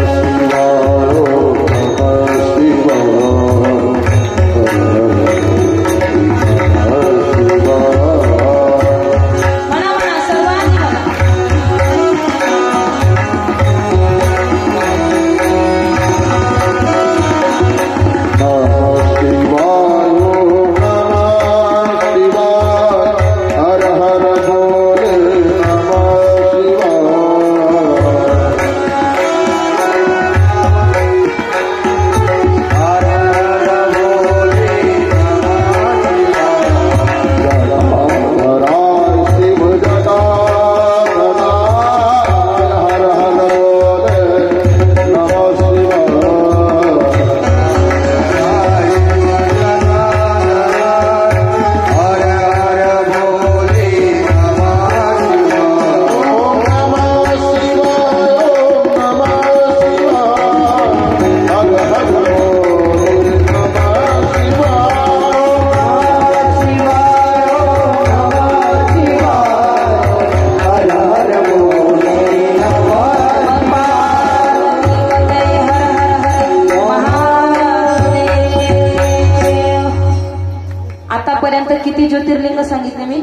किती ज्योतिर्लिंग सांगितले मी?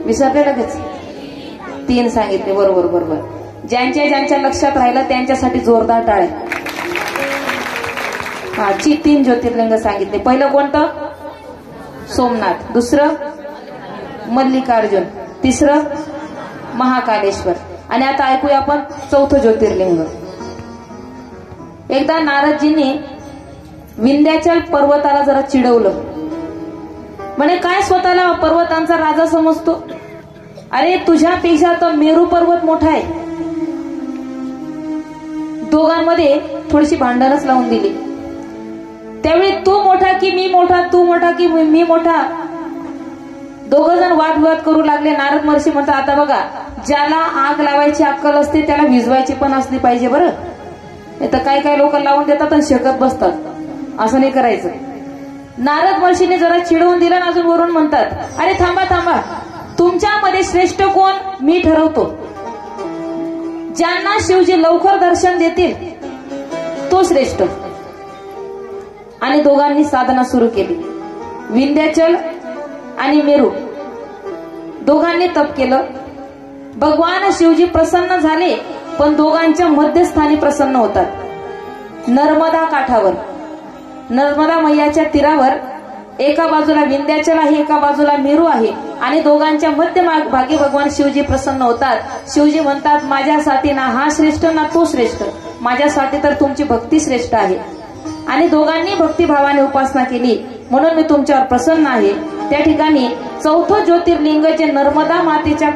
विसरले लगेच? 3 सांगितले. बरोबर बरोबर. ज्यांच्या ज्यांच्या लक्षात राहिलं त्यांच्यासाठी जोरदार टाळ्या. तीन ज्योतिर्लिंग सांगितले. पहिलं कोणतं? सोमनाथ. दुसरं मल्लिकार्जुन. तिसरं महाकालेश्वर. आणि आता ऐकूया आपण चौथं ज्योतिर्लिंग. एकदा नारदजींनी विंध्याचल पर्वताला जरा चिडवलं. म्हणे काय स्वतःला पर्वतांचा राजा समजतो? अरे तुझ्यापेक्षा तर मेरू पर्वत मोठा आहे. दोघांमध्ये थोडीशी भांडणच लावून दिली. त्यावेळी तू मोठा की मी मोठा, तू मोठा की मी मोठा, दोघ जण वादविवाद करू लागले. नारद महर्षी म्हणतात आता बघा, ज्याला आग लावायची अक्कल असते त्याला विझवायची पण असली पाहिजे बरं. नाही तर काय काय लोक लावून देतात आणि शेकत बसतात. असं नाही करायचं. नारद महर्षीने जरा चिडवून दिलं आणि अजून वरून म्हणतात अरे थांबा थांबा, तुमच्यामध्ये श्रेष्ठ कोण मी ठरवतो. ज्यांना शिवजी लवकर दर्शन देतील तो श्रेष्ठ. आणि दोघांनी साधना सुरू केली. विंध्याचल आणि मेरू दोघांनी तप केलं. भगवान शिवजी प्रसन्न झाले, पण दोघांच्या मध्यस्थानी प्रसन्न होतात. नर्मदा काठावर, नर्मदा मैयाच्या तीरावर एका बाजूला विंध्याचल आहे, एका बाजूला मेरू आहे. आणि दोघांच्या मध्य भागी भगवान शिवजी प्रसन्न होतात. शिवजी म्हणतात माझ्यासाठी ना हा श्रेष्ठ ना तो श्रेष्ठ, माझ्यासाठी तर तुमची भक्ती श्रेष्ठ आहे. आणि दोघांनी भक्तिभावाने उपासना केली म्हणून मी तुमच्यावर प्रसन्न आहे. त्या ठिकाणी चौथं ज्योतिर्लिंग जे नर्मदा मातेच्या